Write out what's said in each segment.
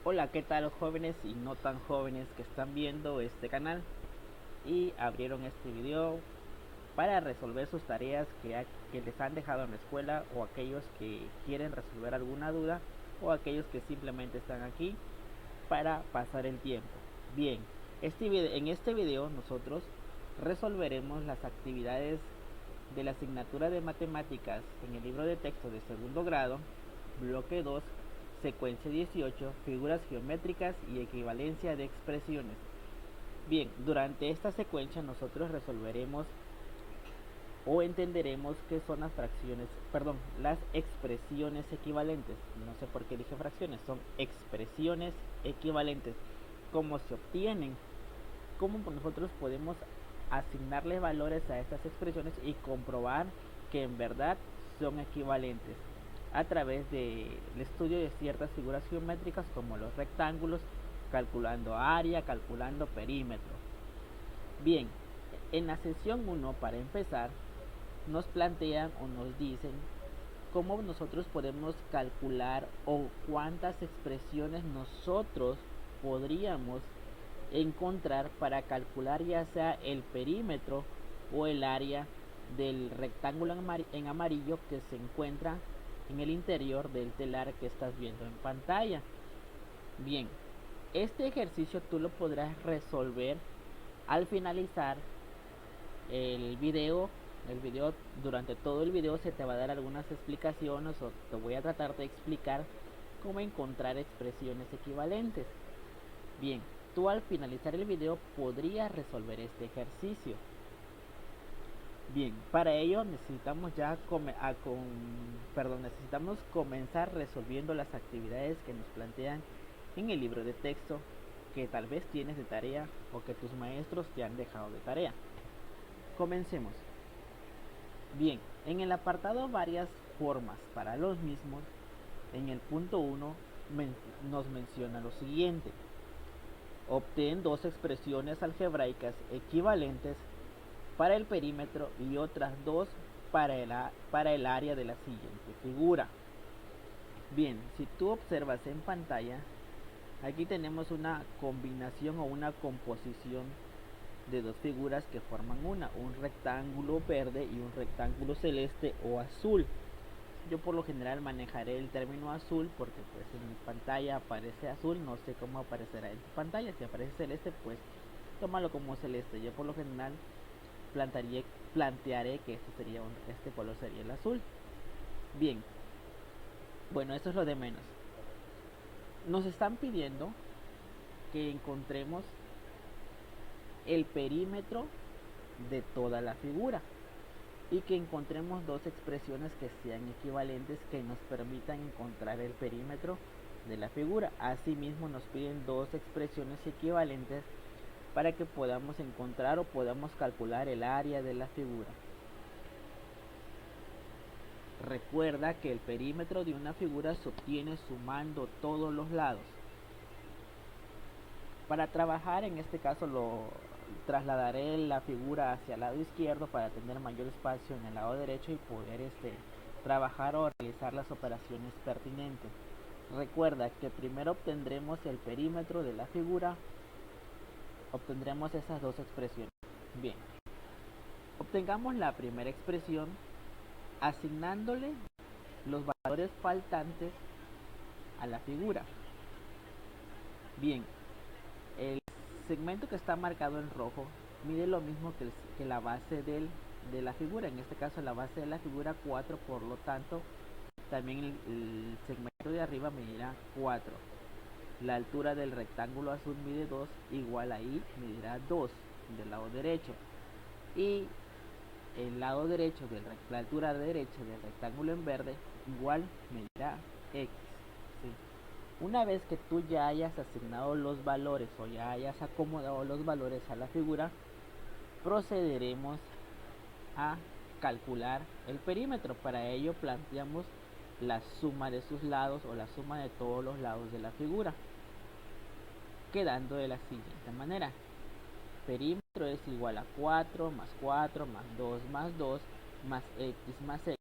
Hola, ¿qué tal jóvenes y no tan jóvenes que están viendo este canal y abrieron este video para resolver sus tareas que les han dejado en la escuela, o aquellos que quieren resolver alguna duda, o aquellos que simplemente están aquí para pasar el tiempo? Bien, en este video nosotros resolveremos las actividades de la asignatura de matemáticas en el libro de texto de segundo grado, bloque 2, secuencia 18, figuras geométricas y equivalencia de expresiones. Bien, durante esta secuencia nosotros resolveremos o entenderemos qué son las expresiones equivalentes. No sé por qué dije fracciones, son expresiones equivalentes. Cómo se obtienen, cómo nosotros podemos asignarle valores a estas expresiones y comprobar que en verdad son equivalentes a través del estudio de ciertas figuras geométricas como los rectángulos, calculando área, calculando perímetro. Bien, en la sesión 1, para empezar, nos plantean o nos dicen cómo nosotros podemos calcular o cuántas expresiones nosotros podríamos encontrar para calcular ya sea el perímetro o el área del rectángulo en amarillo que se encuentra en el interior del telar que estás viendo en pantalla. Bien, este ejercicio tú lo podrás resolver al finalizar el video. Durante todo el video se te va a dar algunas explicaciones, o te voy a tratar de explicar cómo encontrar expresiones equivalentes. Bien, tú al finalizar el video podrías resolver este ejercicio. Bien, para ello necesitamos comenzar resolviendo las actividades que nos plantean en el libro de texto, que tal vez tienes de tarea o que tus maestros te han dejado de tarea. Comencemos. Bien, en el apartado varias formas para los mismos, en el punto 1 nos menciona lo siguiente: obtén dos expresiones algebraicas equivalentes para el perímetro y otras dos para el área de la siguiente figura. Bien, si tú observas en pantalla, aquí tenemos una combinación o una composición de dos figuras que forman un rectángulo verde y un rectángulo celeste o azul. Yo por lo general manejaré el término azul porque pues en mi pantalla aparece azul, no sé cómo aparecerá en tu pantalla. Si aparece celeste, pues tómalo como celeste. Yo por lo general plantearé que este color sería el azul. Bien, bueno, eso es lo de menos. Nos están pidiendo que encontremos el perímetro de toda la figura y que encontremos dos expresiones que sean equivalentes, que nos permitan encontrar el perímetro de la figura. Asimismo nos piden dos expresiones equivalentes para que podamos encontrar o podamos calcular el área de la figura. Recuerda que el perímetro de una figura se obtiene sumando todos los lados. Para trabajar, en este caso trasladaré la figura hacia el lado izquierdo para tener mayor espacio en el lado derecho y poder trabajar o realizar las operaciones pertinentes. Recuerda que primero obtendremos el perímetro de la figura, obtendremos esas dos expresiones. Bien, obtengamos la primera expresión asignándole los valores faltantes a la figura. Bien, el segmento que está marcado en rojo mide lo mismo que la base de la figura. En este caso la base de la figura 4, por lo tanto también el segmento de arriba medirá 4. La altura del rectángulo azul mide 2, igual ahí medirá 2 del lado derecho. Y el lado derecho, la altura derecha del rectángulo en verde, igual medirá X. ¿Sí? Una vez que tú ya hayas asignado los valores o ya hayas acomodado los valores a la figura, procederemos a calcular el perímetro. Para ello planteamos la suma de sus lados o la suma de todos los lados de la figura, quedando de la siguiente manera: perímetro es igual a 4 más 4 más 2 más 2 más x,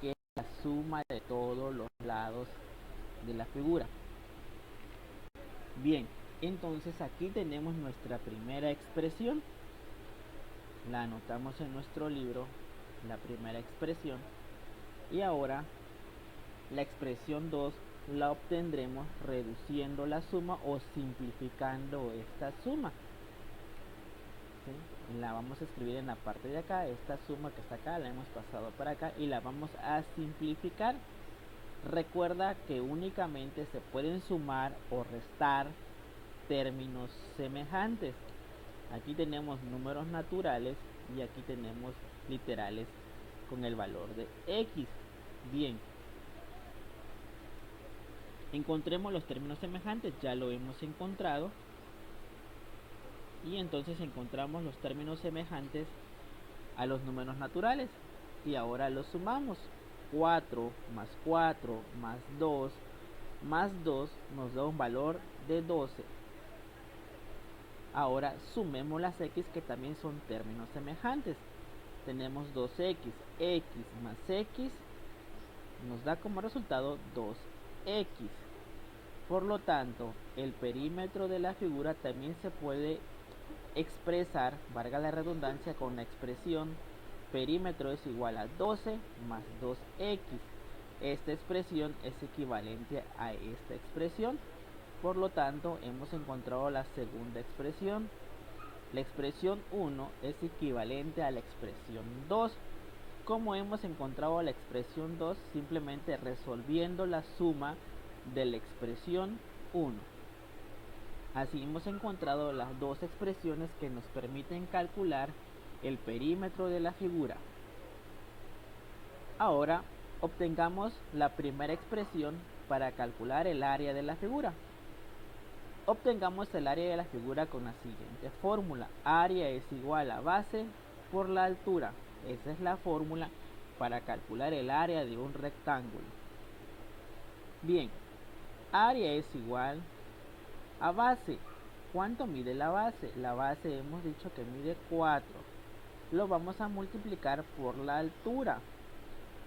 que es la suma de todos los lados de la figura. Bien, entonces aquí tenemos nuestra primera expresión. La anotamos en nuestro libro, la primera expresión. Y ahora la expresión 2 la obtendremos reduciendo la suma o simplificando esta suma. ¿Sí? La vamos a escribir en la parte de acá. Esta suma que está acá la hemos pasado para acá y la vamos a simplificar. Recuerda que únicamente se pueden sumar o restar términos semejantes. Aquí tenemos números naturales y aquí tenemos literales con el valor de x. Bien, encontremos los términos semejantes. Ya lo hemos encontrado. Y entonces encontramos los términos semejantes a los números naturales. Y ahora los sumamos. 4 más 4 más 2 más 2 nos da un valor de 12. Ahora sumemos las x, que también son términos semejantes. Tenemos 2x, x más x nos da como resultado 2x. Por lo tanto, el perímetro de la figura también se puede expresar, valga la redundancia, con la expresión perímetro es igual a 12 más 2x. Esta expresión es equivalente a esta expresión. Por lo tanto, hemos encontrado la segunda expresión. La expresión 1 es equivalente a la expresión 2. ¿Cómo hemos encontrado la expresión 2? Simplemente resolviendo la suma de la expresión 1. Así hemos encontrado las dos expresiones que nos permiten calcular el perímetro de la figura. Ahora obtengamos la primera expresión para calcular el área de la figura. Obtengamos el área de la figura con la siguiente fórmula. Área es igual a base por la altura. Esa es la fórmula para calcular el área de un rectángulo. Bien, área es igual a base. ¿Cuánto mide la base? La base hemos dicho que mide 4. Lo vamos a multiplicar por la altura.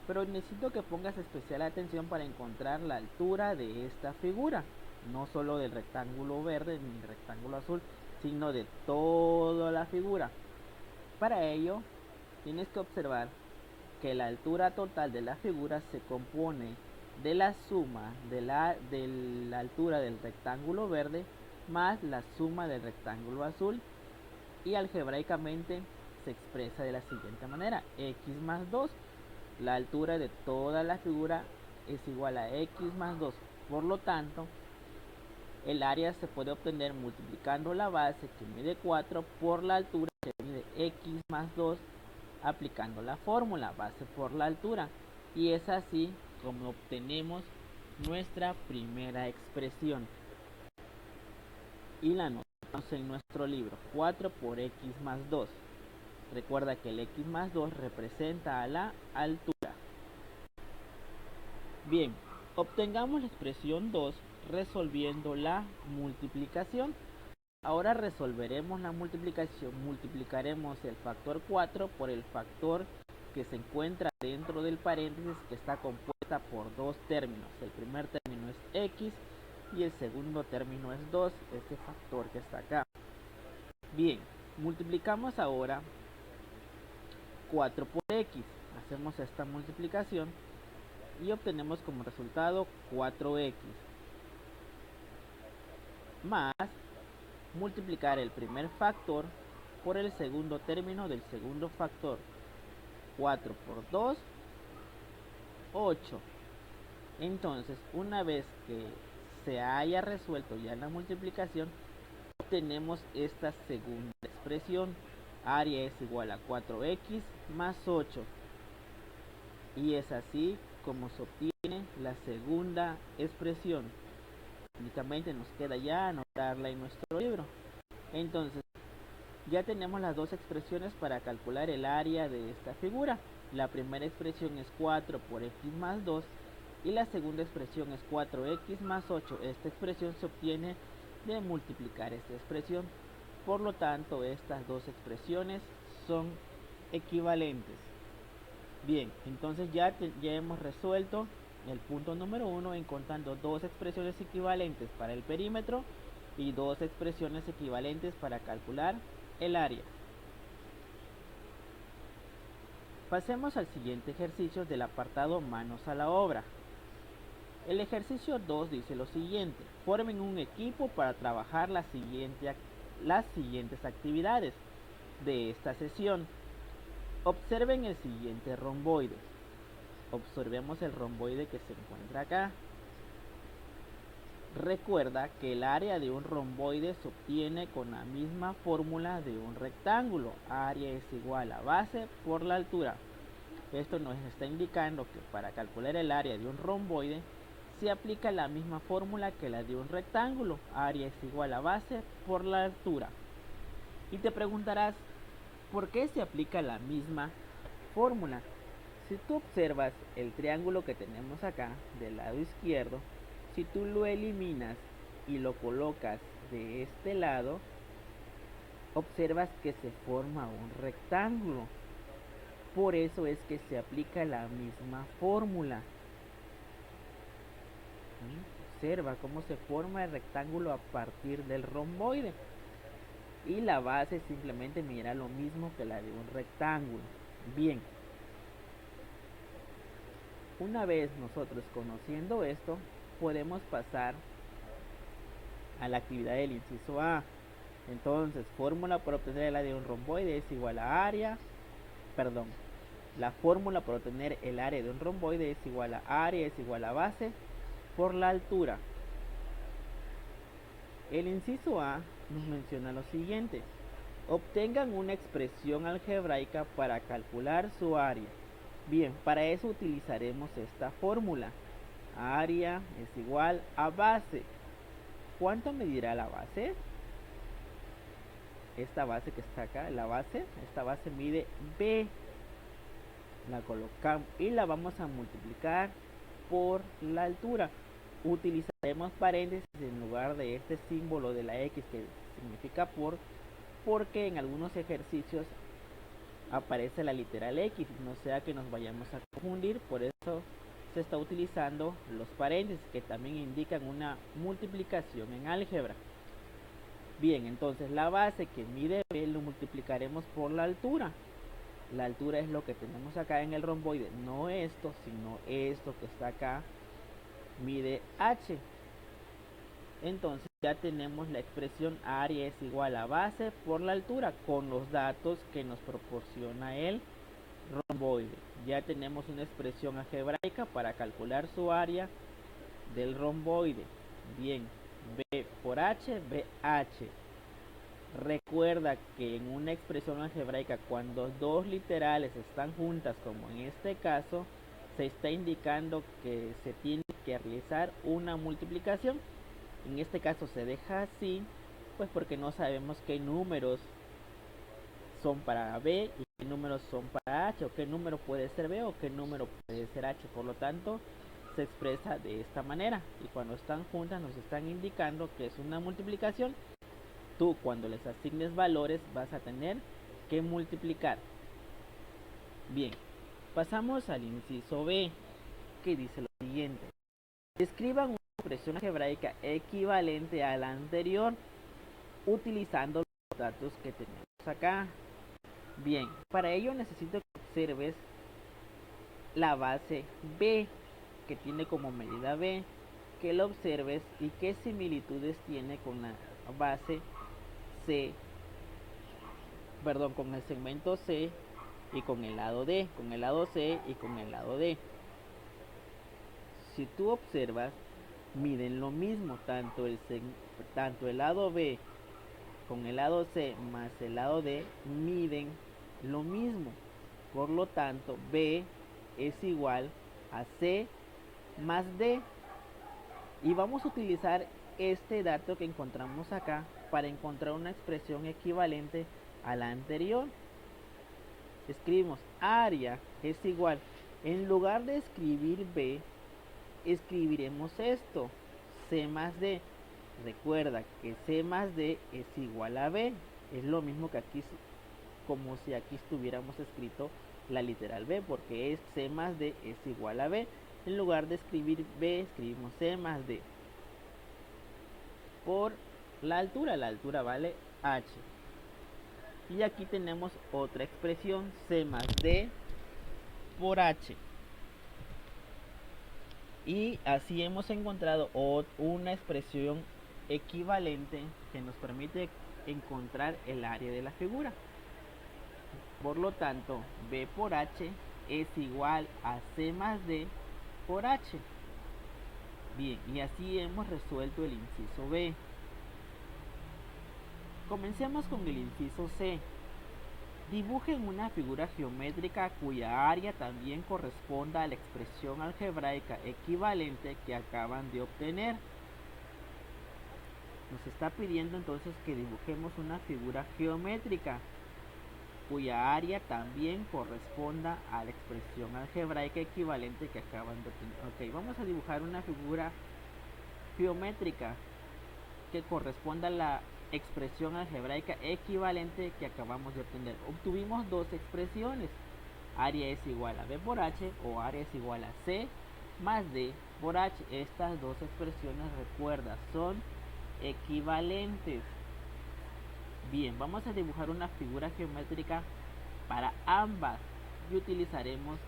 Pero necesito que pongas especial atención para encontrar la altura de esta figura. No solo del rectángulo verde ni del rectángulo azul, sino de toda la figura. Para ello, tienes que observar que la altura total de la figura se compone de la suma de la altura del rectángulo verde más la suma del rectángulo azul, y algebraicamente se expresa de la siguiente manera: x más 2. La altura de toda la figura es igual a x más 2. Por lo tanto, el área se puede obtener multiplicando la base, que mide 4, por la altura, que mide x más 2, aplicando la fórmula base por la altura. Y es así como obtenemos nuestra primera expresión. Y la anotamos en nuestro libro: 4 por x más 2. Recuerda que el x más 2 representa a la altura. Bien, obtengamos la expresión 2 resolviendo la multiplicación. Ahora resolveremos la multiplicación. Multiplicaremos el factor 4 por el factor que se encuentra dentro del paréntesis, que está compuesta por dos términos. El primer término es x y el segundo término es 2, este factor que está acá. Bien, multiplicamos ahora 4 por x. Hacemos esta multiplicación y obtenemos como resultado 4x más multiplicar el primer factor por el segundo término del segundo factor. 4 por 2, 8. Entonces, una vez que se haya resuelto ya la multiplicación, obtenemos esta segunda expresión. Área es igual a 4x más 8. Y es así como se obtiene la segunda expresión. Únicamente nos queda ya anotarla en nuestro libro. Entonces, ya tenemos las dos expresiones para calcular el área de esta figura. La primera expresión es 4 por x más 2 y la segunda expresión es 4x más 8. Esta expresión se obtiene de multiplicar esta expresión. Por lo tanto, estas dos expresiones son equivalentes. Bien, entonces ya hemos resuelto el punto número 1 encontrando dos expresiones equivalentes para el perímetro y dos expresiones equivalentes para calcular el área. Pasemos al siguiente ejercicio del apartado manos a la obra. El ejercicio 2 dice lo siguiente: formen un equipo para trabajar las siguientes actividades de esta sesión. Observen el siguiente romboide. Observemos el romboide que se encuentra acá. Recuerda que el área de un romboide se obtiene con la misma fórmula de un rectángulo. Área es igual a base por la altura. Esto nos está indicando que para calcular el área de un romboide se aplica la misma fórmula que la de un rectángulo. Área es igual a base por la altura. Y te preguntarás, ¿por qué se aplica la misma fórmula? Si tú observas el triángulo que tenemos acá del lado izquierdo, si tú lo eliminas y lo colocas de este lado, observas que se forma un rectángulo. Por eso es que se aplica la misma fórmula. Observa cómo se forma el rectángulo a partir del romboide. Y la base simplemente mira lo mismo que la de un rectángulo. Bien. Una vez nosotros conociendo esto, podemos pasar a la actividad del inciso A. Entonces, fórmula para obtener el área de un romboide es igual a la fórmula para obtener el área de un romboide es igual a área es igual a base por la altura. El inciso A nos menciona lo siguiente: obtengan una expresión algebraica para calcular su área. Bien, para eso utilizaremos esta fórmula. Área es igual a base. ¿Cuánto medirá la base? Esta base que está acá, esta base mide B. La colocamos y la vamos a multiplicar por la altura. Utilizaremos paréntesis en lugar de este símbolo de la X que significa por, porque en algunos ejercicios aparece la literal X, no sea que nos vayamos a confundir. Por eso se está utilizando los paréntesis, que también indican una multiplicación en álgebra. Bien, entonces la base que mide B lo multiplicaremos por la altura. La altura es lo que tenemos acá en el romboide, no esto, sino esto que está acá, mide H. Entonces ya tenemos la expresión área es igual a base por la altura con los datos que nos proporciona el romboide. Ya tenemos una expresión algebraica para calcular su área del romboide. Bien, B por H, BH. Recuerda que en una expresión algebraica, cuando dos literales están juntas, como en este caso, se está indicando que se tiene que realizar una multiplicación. En este caso se deja así, pues porque no sabemos qué números son para B y qué números son para H, o qué número puede ser B o qué número puede ser H. Por lo tanto, se expresa de esta manera, y cuando están juntas nos están indicando que es una multiplicación. Tú, cuando les asignes valores, vas a tener que multiplicar. Bien, pasamos al inciso B, que dice lo siguiente: describan una expresión algebraica equivalente a la anterior utilizando los datos que tenemos acá. Bien, para ello necesito que observes la base B, que tiene como medida B, que lo observes y qué similitudes tiene con la base C, con el segmento C y con el lado D, con el lado C y con el lado D. Si tú observas, miden lo mismo, tanto el lado B con el lado C más el lado D miden lo mismo. Por lo tanto, B es igual a C más D. Y vamos a utilizar este dato que encontramos acá para encontrar una expresión equivalente a la anterior. Escribimos área es igual, en lugar de escribir B, escribiremos esto, C más D. Recuerda que C más D es igual a B. Es lo mismo que aquí, como si aquí estuviéramos escrito la literal B, porque es C más D es igual a B. En lugar de escribir B, escribimos C más D por la altura vale h. Y aquí tenemos otra expresión, c más d por h. Y así hemos encontrado una expresión equivalente que nos permite encontrar el área de la figura. Por lo tanto, b por h es igual a c más d por h. Bien, y así hemos resuelto el inciso B. Comencemos con el inciso C. Dibujen una figura geométrica cuya área también corresponda a la expresión algebraica equivalente que acaban de obtener. Nos está pidiendo entonces que dibujemos una figura geométrica cuya área también corresponda a la expresión algebraica equivalente que acaban de obtener. Ok, vamos a dibujar una figura geométrica que corresponda a la expresión algebraica equivalente que acabamos de obtener. Obtuvimos dos expresiones. Área es igual a b por h o área es igual a c más d por h. Estas dos expresiones, recuerda, son equivalentes. Bien, vamos a dibujar una figura geométrica para ambas y utilizaremos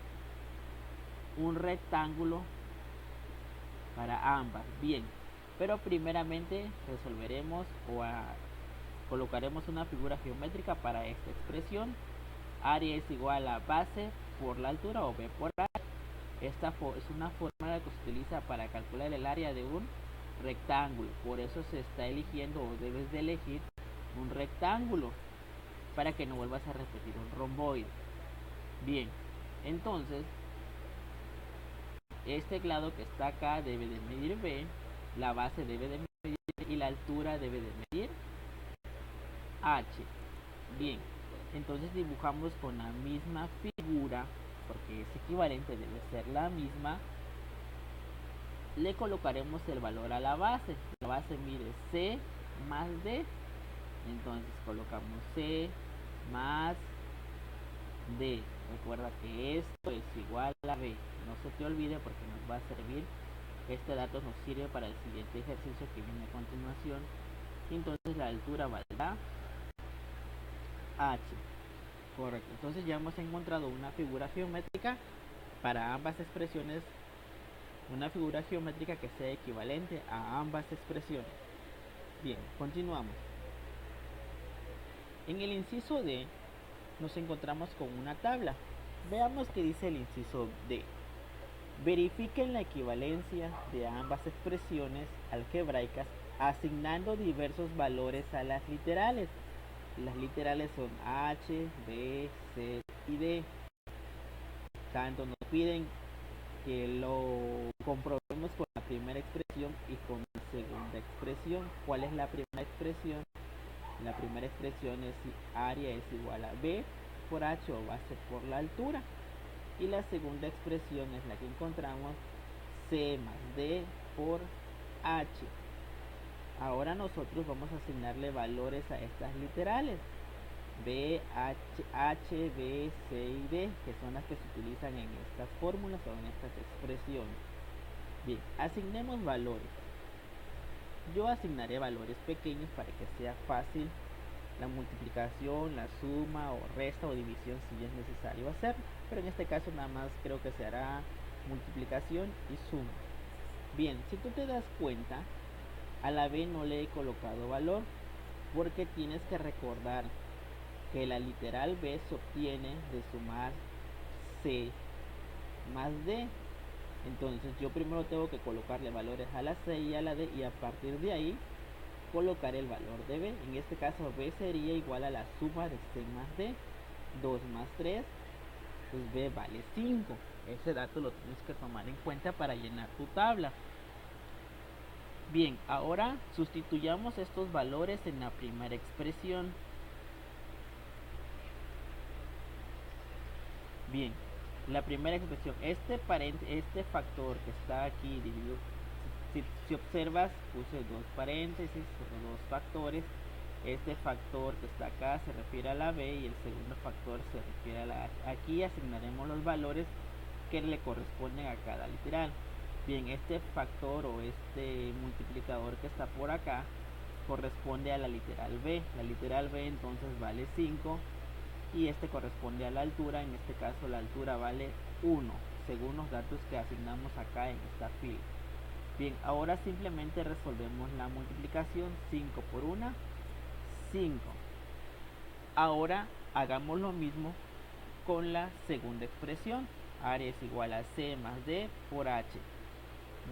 un rectángulo para ambas. Bien, pero primeramente resolveremos colocaremos una figura geométrica para esta expresión. Área es igual a base por la altura o b por h. Esta es una fórmula que se utiliza para calcular el área de un rectángulo. Por eso se está eligiendo o debes de elegir un rectángulo para que no vuelvas a repetir un romboide. Bien, entonces este lado que está acá debe de medir b, la base debe de medir y la altura debe de medir h. Bien, entonces dibujamos con la misma figura, porque es equivalente, debe ser la misma. Le colocaremos el valor a la base. La base mide c más d. Entonces colocamos c más d. Recuerda que esto es igual a b. No se te olvide porque nos va a servir. Este dato nos sirve para el siguiente ejercicio que viene a continuación. Entonces la altura valdrá h. Correcto. Entonces ya hemos encontrado una figura geométrica para ambas expresiones. Una figura geométrica que sea equivalente a ambas expresiones. Bien, continuamos. En el inciso D nos encontramos con una tabla. Veamos qué dice el inciso D. Verifiquen la equivalencia de ambas expresiones algebraicas asignando diversos valores a las literales. Las literales son h, b, c y d. Tanto nos piden que lo comprobemos con la primera expresión y con la segunda expresión. ¿Cuál es la primera expresión? La primera expresión es si área es igual a b por h o base por la altura. Y la segunda expresión es la que encontramos, c más d por h. Ahora nosotros vamos a asignarle valores a estas literales. B, H, B, C y D, que son las que se utilizan en estas fórmulas o en estas expresiones. Bien, asignemos valores. Yo asignaré valores pequeños para que sea fácil la multiplicación, la suma o resta o división si es necesario hacer. Pero en este caso nada más creo que se hará multiplicación y suma. Bien, si tú te das cuenta, a la B no le he colocado valor porque tienes que recordar que la literal B se obtiene de sumar C más D. Entonces yo primero tengo que colocarle valores a la C y a la D y a partir de ahí colocar el valor de B. En este caso B sería igual a la suma de C más D. 2 más 3, pues B vale 5. Ese dato lo tienes que tomar en cuenta para llenar tu tabla. Bien, ahora sustituyamos estos valores en la primera expresión. Bien, la primera expresión, este factor que está aquí dividido, si observas, puse dos paréntesis, dos factores. Este factor que está acá se refiere a la B y el segundo factor se refiere a la H. Aquí asignaremos los valores que le corresponden a cada literal. Bien, este factor o este multiplicador que está por acá corresponde a la literal b. La literal b entonces vale 5 y este corresponde a la altura. En este caso la altura vale 1 según los datos que asignamos acá en esta fila. Bien, ahora simplemente resolvemos la multiplicación. 5 por 1, 5. Ahora hagamos lo mismo con la segunda expresión. Área es igual a C más D por H.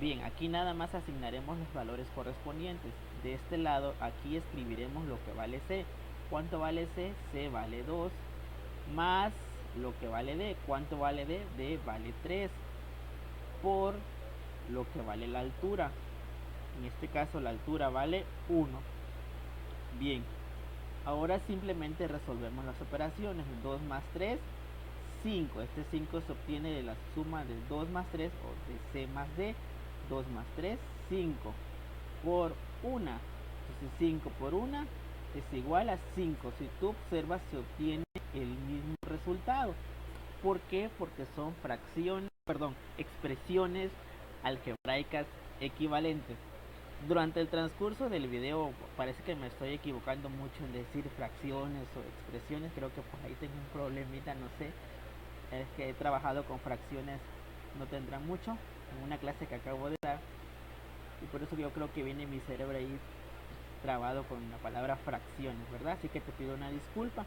Bien, aquí nada más asignaremos los valores correspondientes. De este lado, aquí escribiremos lo que vale C. ¿Cuánto vale C? C vale 2 más lo que vale D. ¿Cuánto vale D? D vale 3 por lo que vale la altura. En este caso la altura vale 1. Bien, ahora simplemente resolvemos las operaciones. 2 más 3, 5. Este 5 se obtiene de la suma de 2 más 3 o de C más D. 2 más 3, 5 por 1. Entonces 5 por 1 es igual a 5. Si tú observas, se obtiene el mismo resultado. ¿Por qué? Porque son expresiones algebraicas equivalentes. Durante el transcurso del video parece que me estoy equivocando mucho en decir fracciones o expresiones. Creo que por ahí tengo un problemita, no sé. Es que he trabajado con fracciones, no tendrá mucho, en una clase que acabo de dar. Y por eso yo creo que viene mi cerebro ahí trabado con la palabra fracciones, ¿verdad? Así que te pido una disculpa.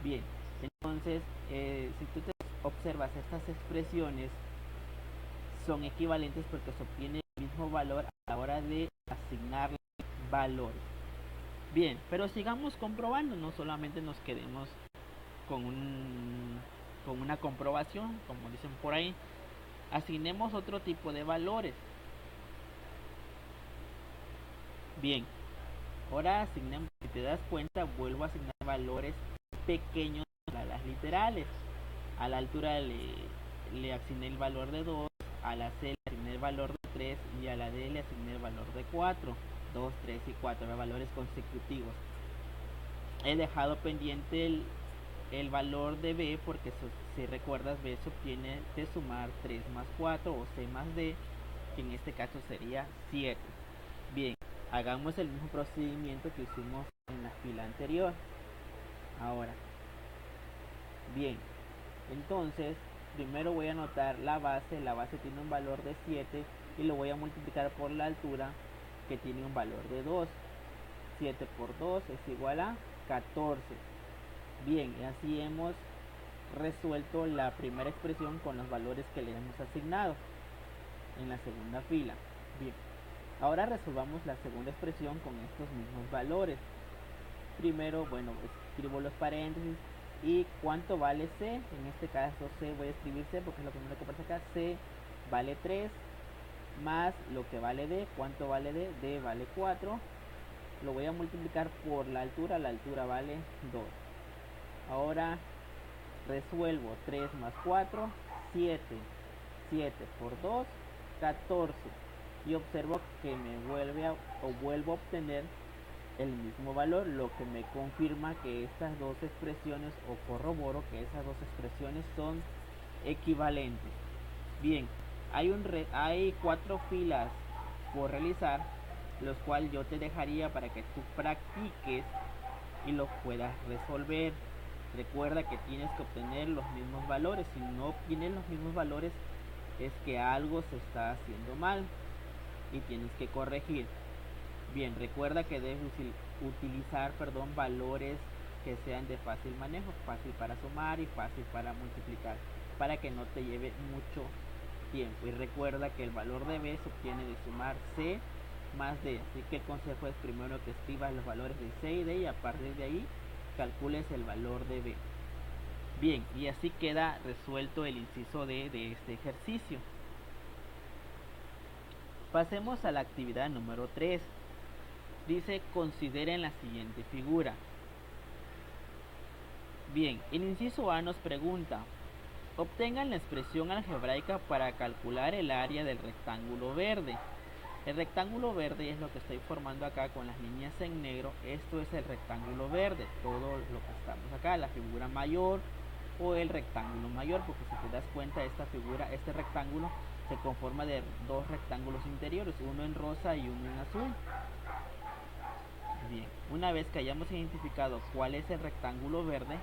Bien, entonces, si tú te observas, estas expresiones son equivalentes porque se obtiene el mismo valor a la hora de asignar valores. Bien, pero sigamos comprobando, no solamente nos quedemos con una comprobación, como dicen por ahí. Asignemos otro tipo de valores. Bien, ahora asignemos, si te das cuenta, vuelvo a asignar valores pequeños a las literales. A la altura le asigné el valor de 2, a la C le asigné el valor de 3 y a la D le asigné el valor de 4. 2, 3 y 4, valores consecutivos. He dejado pendiente el valor de B porque si recuerdas, B se obtiene de sumar 3 más 4 o C más D, que en este caso sería 7. Bien, hagamos el mismo procedimiento que hicimos en la fila anterior. Ahora, bien, entonces primero voy a anotar la base tiene un valor de 7 y lo voy a multiplicar por la altura que tiene un valor de 2. 7 por 2 es igual a 14. Bien, y así hemos resuelto la primera expresión con los valores que le hemos asignado en la segunda fila. Bien, ahora resolvamos la segunda expresión con estos mismos valores. Primero, bueno, escribo los paréntesis y cuánto vale C. En este caso C, voy a escribir C porque es lo primero que aparece acá. C vale 3 más lo que vale D. ¿Cuánto vale D? D vale 4. Lo voy a multiplicar por la altura vale 2. Ahora resuelvo 3 más 4, 7. 7 por 2, 14. Y observo que vuelvo a obtener el mismo valor, lo que me confirma que estas dos expresiones, o corroboro que esas dos expresiones son equivalentes. Bien, hay 4 filas por realizar, los cuales yo te dejaría para que tú practiques y los puedas resolver. Recuerda que tienes que obtener los mismos valores. Si no obtienes los mismos valores, es que algo se está haciendo mal y tienes que corregir. Bien, recuerda que debes utilizar valores que sean de fácil manejo, fácil para sumar y fácil para multiplicar, para que no te lleve mucho tiempo. Y recuerda que el valor de B se obtiene de sumar C más D. Así que el consejo es primero que escribas los valores de C y D y a partir de ahí calcules el valor de B. Bien, y así queda resuelto el inciso D de este ejercicio. Pasemos a la actividad número 3. Dice, consideren la siguiente figura. Bien, el inciso A nos pregunta, obtengan la expresión algebraica para calcular el área del rectángulo verde. El rectángulo verde es lo que estoy formando acá con las líneas en negro. Esto es el rectángulo verde, todo lo que estamos acá, la figura mayor o el rectángulo mayor, porque si te das cuenta, este rectángulo se conforma de dos rectángulos interiores, uno en rosa y uno en azul. Bien, una vez que hayamos identificado cuál es el rectángulo verde,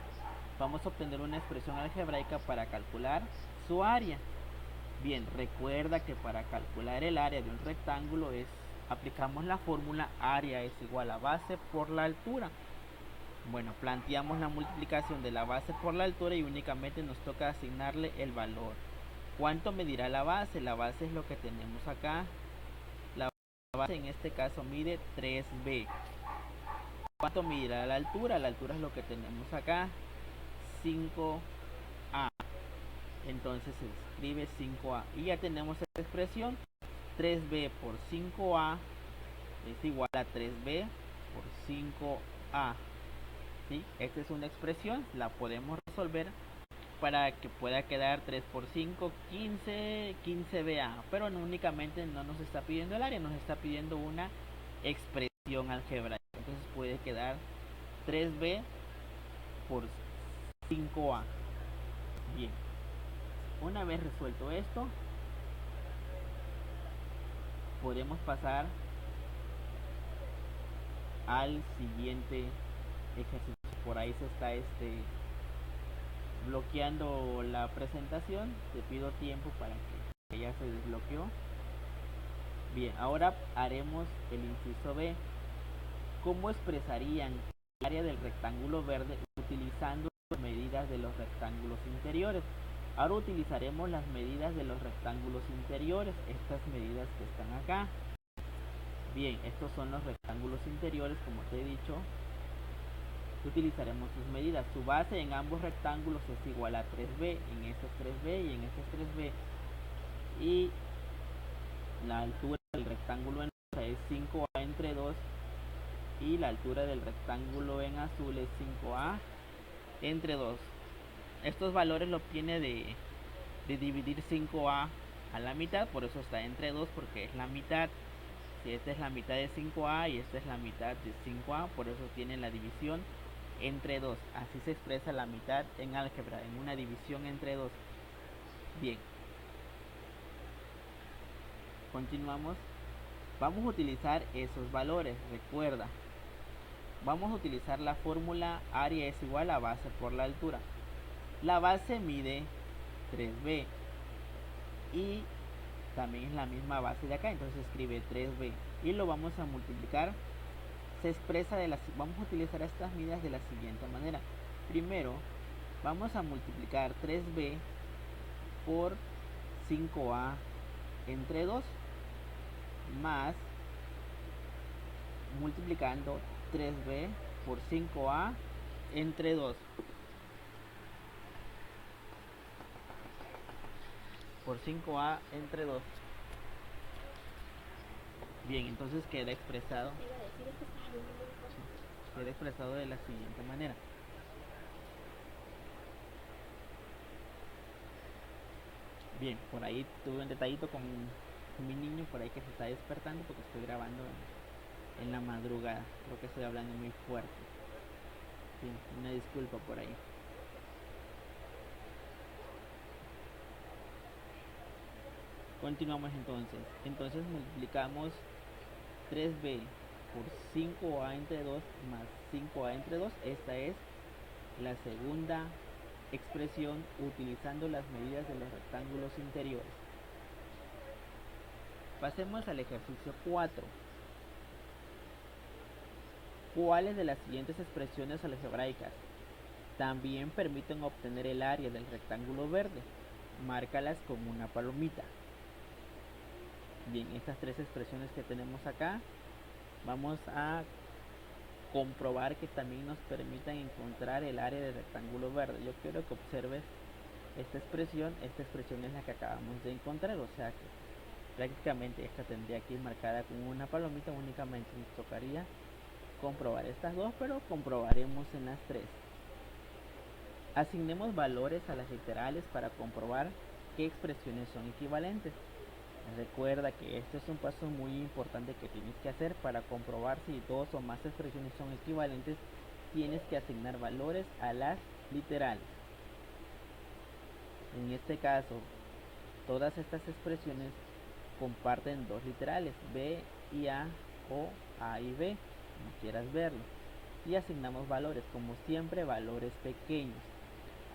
vamos a obtener una expresión algebraica para calcular su área. Bien, recuerda que para calcular el área de un rectángulo aplicamos la fórmula área es igual a base por la altura. Bueno, planteamos la multiplicación de la base por la altura y únicamente nos toca asignarle el valor. ¿Cuánto medirá la base? La base es lo que tenemos acá. La base en este caso mide 3b. ¿Cuánto medirá la altura? La altura es lo que tenemos acá, 5a. Entonces se escribe 5a. Y ya tenemos esta expresión. 3b por 5a es igual a 3b por 5a. ¿Sí? Esta es una expresión, la podemos resolver para que pueda quedar 3 por 5, 15, 15ba. Pero no únicamente no nos está pidiendo el área, nos está pidiendo una expresión algebraica. Entonces puede quedar 3b por 5a. Bien, una vez resuelto esto, podemos pasar al siguiente ejercicio. Por ahí se está bloqueando la presentación. Te pido tiempo para que ya se desbloqueó. Bien, ahora haremos el inciso B. ¿Cómo expresarían el área del rectángulo verde utilizando las medidas de los rectángulos interiores? Ahora utilizaremos las medidas de los rectángulos interiores, estas medidas que están acá. Bien, estos son los rectángulos interiores, como te he dicho. Utilizaremos sus medidas. Su base en ambos rectángulos es igual a 3b, en este es 3b y en este es 3b. Y la altura del rectángulo en rosa es 5a entre 2 y la altura del rectángulo en azul es 5a entre 2. Estos valores lo obtiene de dividir 5a a la mitad, por eso está entre 2 porque es la mitad. Si esta es la mitad de 5a y esta es la mitad de 5a, por eso tiene la división entre 2. Así se expresa la mitad en álgebra, en una división entre 2. Bien, continuamos. Vamos a utilizar esos valores, recuerda. Vamos a utilizar la fórmula área es igual a base por la altura. La base mide 3b y también es la misma base de acá, entonces escribe 3b y lo vamos a multiplicar. Se expresa vamos a utilizar estas medidas de la siguiente manera. Primero vamos a multiplicar 3b por 5a entre 2 más multiplicando 3b por 5a entre 2 por 5a entre 2. Bien, entonces queda expresado de la siguiente manera. Bien, por ahí tuve un detallito con mi niño por ahí que se está despertando porque estoy grabando en la madrugada. Creo que estoy hablando muy fuerte. Bien, una disculpa por ahí. Continuamos entonces. Entonces multiplicamos 3b por 5a entre 2 más 5a entre 2. Esta es la segunda expresión utilizando las medidas de los rectángulos interiores. Pasemos al ejercicio 4. ¿Cuáles de las siguientes expresiones algebraicas también permiten obtener el área del rectángulo verde? Márcalas con una palomita. Bien, estas tres expresiones que tenemos acá, vamos a comprobar que también nos permitan encontrar el área del rectángulo verde. Yo quiero que observes esta expresión es la que acabamos de encontrar, o sea que prácticamente esta tendría que ir marcada con una palomita. Únicamente nos tocaría comprobar estas dos, pero comprobaremos en las tres. Asignemos valores a las literales para comprobar qué expresiones son equivalentes. Recuerda que este es un paso muy importante que tienes que hacer para comprobar si dos o más expresiones son equivalentes. Tienes que asignar valores a las literales. En este caso, todas estas expresiones comparten dos literales, b y a o a y b. como quieras verlo, y asignamos valores, como siempre, valores pequeños.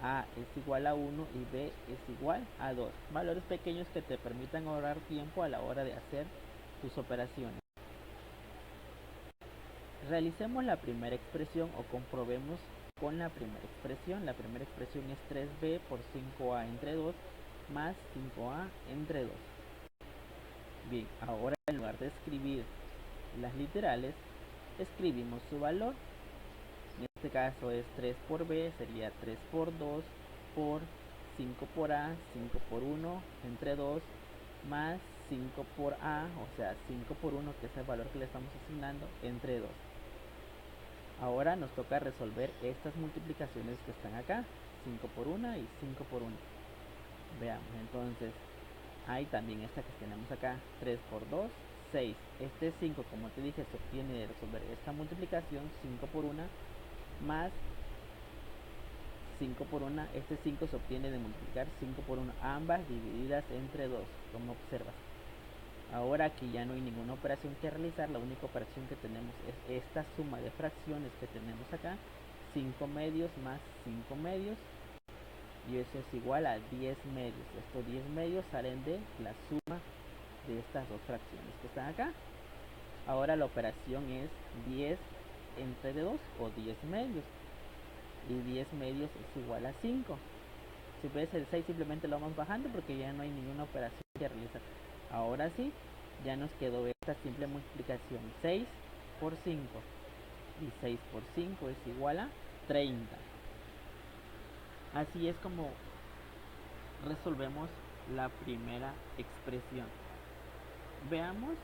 A es igual a 1 y B es igual a 2. Valores pequeños que te permitan ahorrar tiempo a la hora de hacer tus operaciones. Realicemos la primera expresión o comprobemos con la primera expresión. La primera expresión es 3b por 5a entre 2 más 5a entre 2. Bien, ahora en lugar de escribir las literales, escribimos su valor. En este caso es 3 por b, sería 3 por 2 por 5 por a, 5 por 1 entre 2 más 5 por a, o sea 5 por 1, que es el valor que le estamos asignando, entre 2. Ahora nos toca resolver estas multiplicaciones que están acá, 5 por 1 y 5 por 1. Veamos, entonces hay también esta que tenemos acá, 3 por 2, 6. Este 5, como te dije, se obtiene de resolver esta multiplicación, 5 por 1 más 5 por 1. Este 5 se obtiene de multiplicar 5 por 1, ambas divididas entre 2, como observas. Ahora aquí ya no hay ninguna operación que realizar, la única operación que tenemos es esta suma de fracciones que tenemos acá, 5 medios más 5 medios, y eso es igual a 10 medios. Estos 10 medios salen de la suma de estas dos fracciones que están acá. Ahora la operación es 10 entre 2 o 10 medios, y 10 medios es igual a 5. Si ves el 6 simplemente lo vamos bajando porque ya no hay ninguna operación que realizar. Ahora sí, ya nos quedó esta simple multiplicación, 6 por 5, y 6 por 5 es igual a 30. Así es como resolvemos la primera expresión. Veamos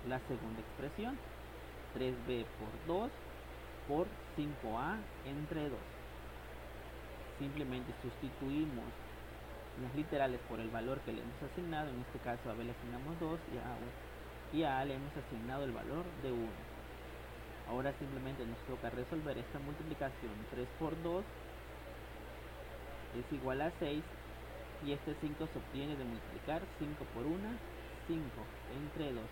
la segunda expresión, 3b por 2 por 5a entre 2. Simplemente sustituimos las literales por el valor que le hemos asignado. En este caso a B le asignamos 2 y a A le hemos asignado el valor de 1. Ahora simplemente nos toca resolver esta multiplicación. 3 por 2 es igual a 6, y este 5 se obtiene de multiplicar 5 por 1, 5 entre 2.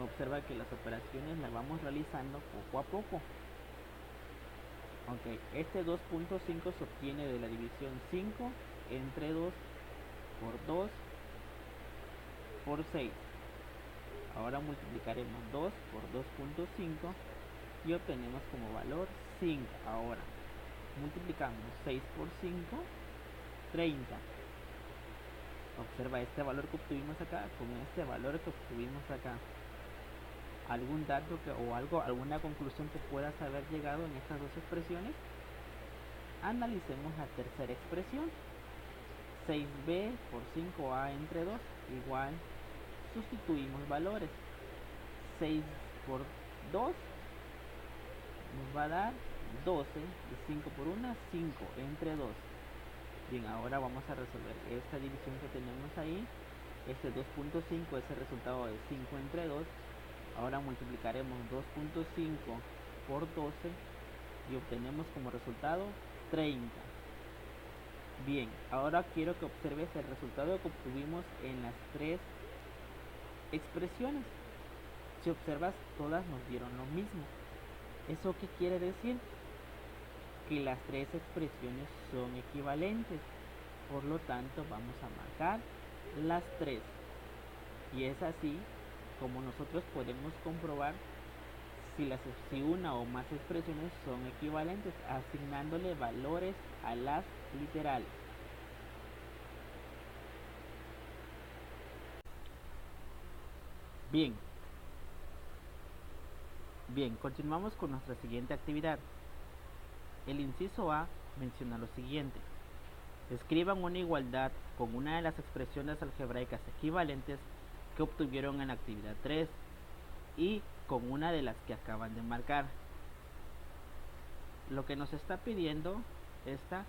Observa que las operaciones las vamos realizando poco a poco. Ok, este 2.5 se obtiene de la división 5 entre 2 por 2 por 6. Ahora multiplicaremos 2 por 2.5 y obtenemos como valor 5. Ahora multiplicamos 6 por 5, 30. Observa este valor que obtuvimos acá con este valor que obtuvimos acá. ¿Algún dato alguna conclusión que puedas haber llegado en estas dos expresiones? Analicemos la tercera expresión. 6b por 5a entre 2 igual, sustituimos valores. 6 por 2 nos va a dar 12, y 5 por 1, 5 entre 2. Bien, ahora vamos a resolver esta división que tenemos ahí. Este 2.5 es el resultado de 5 entre 2. Ahora multiplicaremos 2.5 por 12 y obtenemos como resultado 30. Bien, ahora quiero que observes el resultado que obtuvimos en las tres expresiones. Si observas, todas nos dieron lo mismo. ¿Eso qué quiere decir? Que las tres expresiones son equivalentes. Por lo tanto, vamos a marcar las tres. Y es así como nosotros podemos comprobar si una o más expresiones son equivalentes, asignándole valores a las literales. Bien, continuamos con nuestra siguiente actividad. El inciso A menciona lo siguiente: escriban una igualdad con una de las expresiones algebraicas equivalentes que obtuvieron en la actividad 3 y con una de las que acaban de marcar. Lo que nos está pidiendo esta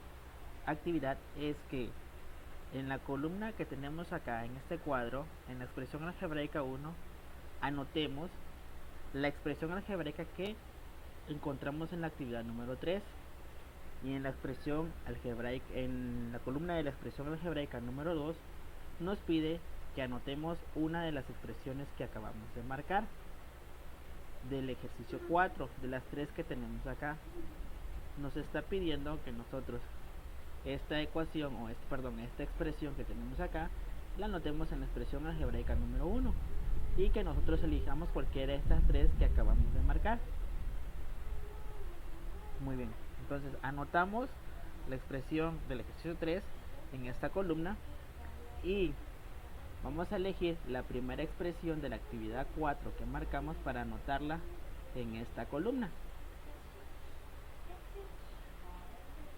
actividad es que en la columna que tenemos acá en este cuadro, en la expresión algebraica 1, anotemos la expresión algebraica que encontramos en la actividad número 3, y en la expresión algebraica, en la columna de la expresión algebraica número 2, nos pide que anotemos una de las expresiones que acabamos de marcar. del ejercicio 4, de las tres que tenemos acá. Nos está pidiendo que nosotros esta ecuación o esta expresión que tenemos acá la anotemos en la expresión algebraica número 1 y que nosotros elijamos cualquiera de estas tres que acabamos de marcar. Muy bien, entonces anotamos la expresión del ejercicio 3 en esta columna y vamos a elegir la primera expresión de la actividad 4 que marcamos para anotarla en esta columna.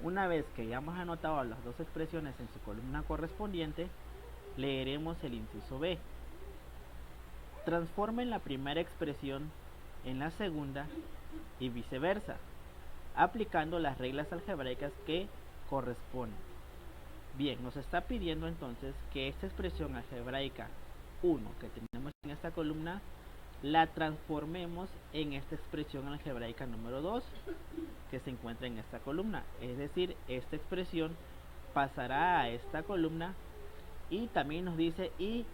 Una vez que ya hemos anotado las dos expresiones en su columna correspondiente, leeremos el inciso B. Transformen la primera expresión en la segunda y viceversa, aplicando las reglas algebraicas que corresponden. Bien, nos está pidiendo entonces que esta expresión algebraica 1 que tenemos en esta columna la transformemos en esta expresión algebraica número 2 que se encuentra en esta columna. Es decir, esta expresión pasará a esta columna y también nos dice y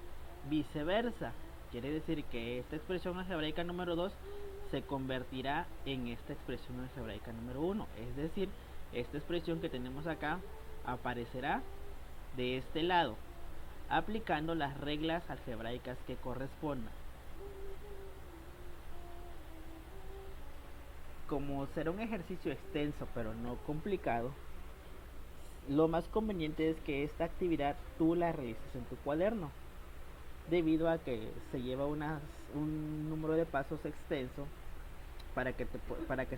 viceversa. Quiere decir que esta expresión algebraica número 2 se convertirá en esta expresión algebraica número 1. Es decir, esta expresión que tenemos acá aparecerá de este lado, aplicando las reglas algebraicas que correspondan. Como será un ejercicio extenso pero no complicado, lo más conveniente es que esta actividad tú la realices en tu cuaderno, debido a que se lleva un número de pasos extenso para que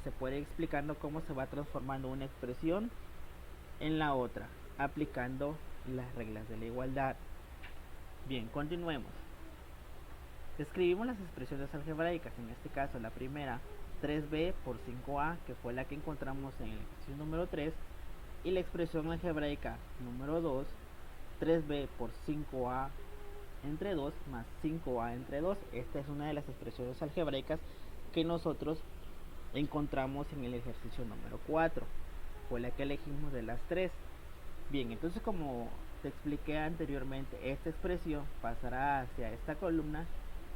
se pueda ir explicando cómo se va transformando una expresión en la otra, aplicando las reglas de la igualdad. Bien, continuemos. Escribimos las expresiones algebraicas, en este caso la primera 3b por 5a, que fue la que encontramos en el ejercicio número 3, y la expresión algebraica número 2, 3b por 5a entre 2 más 5a entre 2. Esta es una de las expresiones algebraicas que nosotros encontramos en el ejercicio número 4. Fue la que elegimos de las tres. Bien, entonces como te expliqué anteriormente, esta expresión pasará hacia esta columna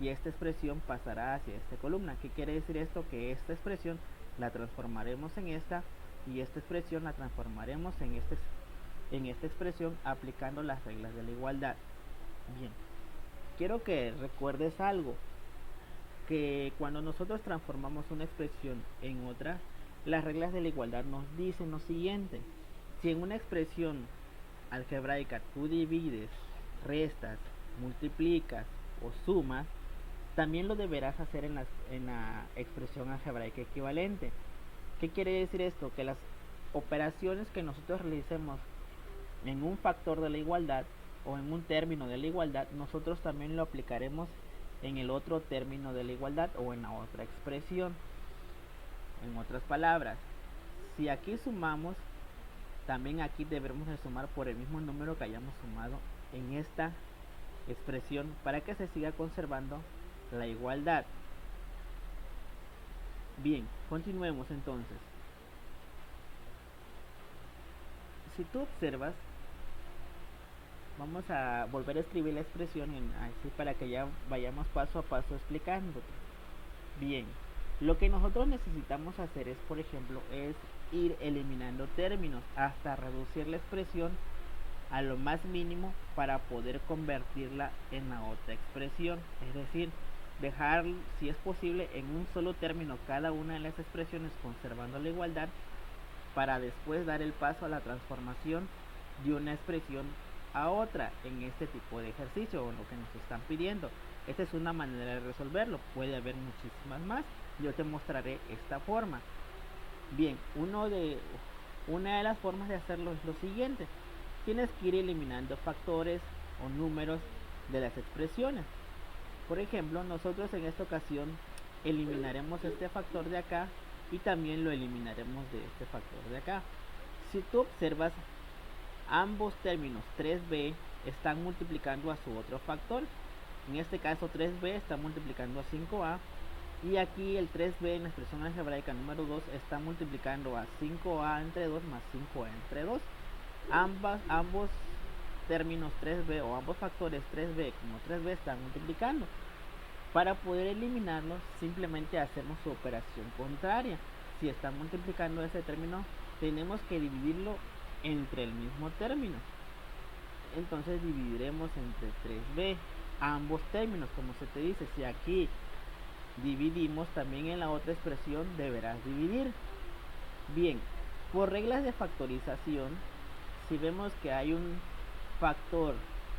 y esta expresión pasará hacia esta columna. ¿Qué quiere decir esto? Que esta expresión la transformaremos en esta y esta expresión la transformaremos en esta expresión aplicando las reglas de la igualdad. Bien, quiero que recuerdes algo, que cuando nosotros transformamos una expresión en otra, las reglas de la igualdad nos dicen lo siguiente: si en una expresión algebraica tú divides, restas, multiplicas o sumas, también lo deberás hacer en la expresión algebraica equivalente. ¿Qué quiere decir esto? Que las operaciones que nosotros realicemos en un factor de la igualdad o en un término de la igualdad, nosotros también lo aplicaremos en el otro término de la igualdad o en la otra expresión. En otras palabras, si aquí sumamos, también aquí debemos de sumar por el mismo número que hayamos sumado en esta expresión para que se siga conservando la igualdad. Bien, continuemos entonces. Si tú observas, vamos a volver a escribir la expresión así para que ya vayamos paso a paso explicándote. Bien, lo que nosotros necesitamos hacer es, por ejemplo, es ir eliminando términos hasta reducir la expresión a lo más mínimo para poder convertirla en la otra expresión. Es decir, dejar, si es posible, en un solo término cada una de las expresiones conservando la igualdad, para después dar el paso a la transformación de una expresión a otra en este tipo de ejercicio o en lo que nos están pidiendo. Esta es una manera de resolverlo, puede haber muchísimas más. Yo te mostraré esta forma. Bien, una de las formas de hacerlo es lo siguiente: tienes que ir eliminando factores o números de las expresiones. Por ejemplo, nosotros en esta ocasión eliminaremos este factor de acá y también lo eliminaremos de este factor de acá. Si tú observas, ambos términos 3b están multiplicando a su otro factor. En este caso 3b está multiplicando a 5a y aquí el 3b en la expresión algebraica número 2 está multiplicando a 5a entre 2 más 5a entre 2. Ambos términos 3b o ambos factores 3b como 3b están multiplicando. Para poder eliminarlo, simplemente hacemos su operación contraria. Si está multiplicando ese término, tenemos que dividirlo entre el mismo término. Entonces dividiremos entre 3b ambos términos, como se te dice. Si aquí dividimos, también en la otra expresión deberás dividir. Bien, por reglas de factorización, si vemos que hay un factor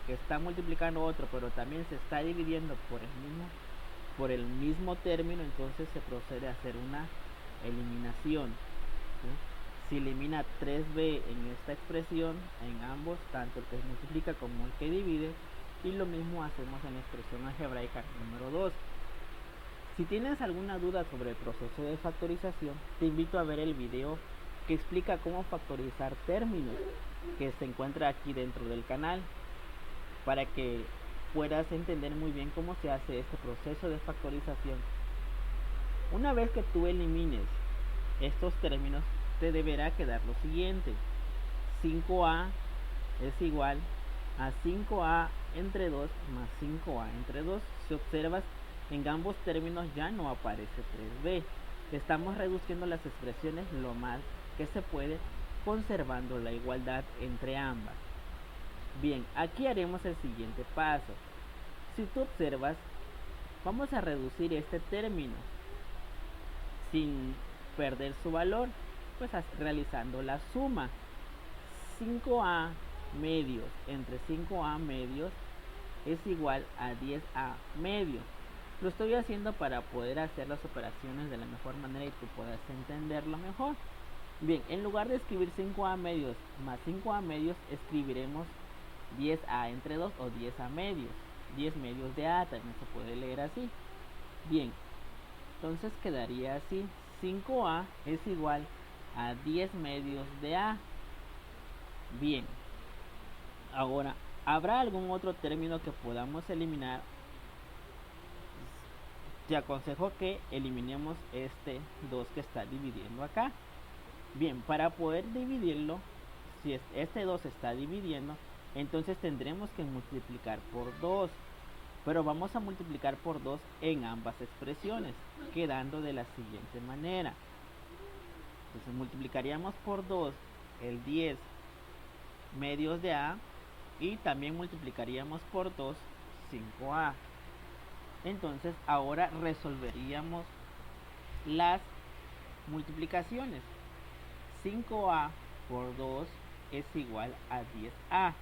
que está multiplicando otro, pero también se está dividiendo por el mismo término, entonces se procede a hacer una eliminación. ¿Sí? Se elimina 3b en esta expresión, en ambos, tanto el que multiplica como el que divide, y lo mismo hacemos en la expresión algebraica número 2. Si tienes alguna duda sobre el proceso de factorización, te invito a ver el video que explica cómo factorizar términos, que se encuentra aquí dentro del canal, para que puedas entender muy bien cómo se hace este proceso de factorización. Una vez que tú elimines estos términos, te deberá quedar lo siguiente: 5a es igual a 5a entre 2 más 5a entre 2. Si observas, en ambos términos ya no aparece 3b. Estamos reduciendo las expresiones lo más que se puede, conservando la igualdad entre ambas. Bien, aquí haremos el siguiente paso. Si tú observas, vamos a reducir este término sin perder su valor, pues realizando la suma. 5a medios entre 5a medios es igual a 10a medios. Lo estoy haciendo para poder hacer las operaciones de la mejor manera y tú puedas entenderlo mejor. Bien, en lugar de escribir 5a medios más 5a medios, escribiremos 10a entre 2 o 10a medios. 10 medios de a también se puede leer así. Bien, entonces quedaría así: 5a es igual a 10 medios de a. Bien, ahora, ¿habrá algún otro término que podamos eliminar? Te aconsejo que eliminemos este 2 que está dividiendo acá. Bien, para poder dividirlo, si este 2 está dividiendo, entonces tendremos que multiplicar por 2. Pero vamos a multiplicar por 2 en ambas expresiones, quedando de la siguiente manera. Entonces multiplicaríamos por 2 el 10 medios de a, y también multiplicaríamos por 2 5a. Entonces ahora resolveríamos las multiplicaciones. 5a por 2 es igual a 10a,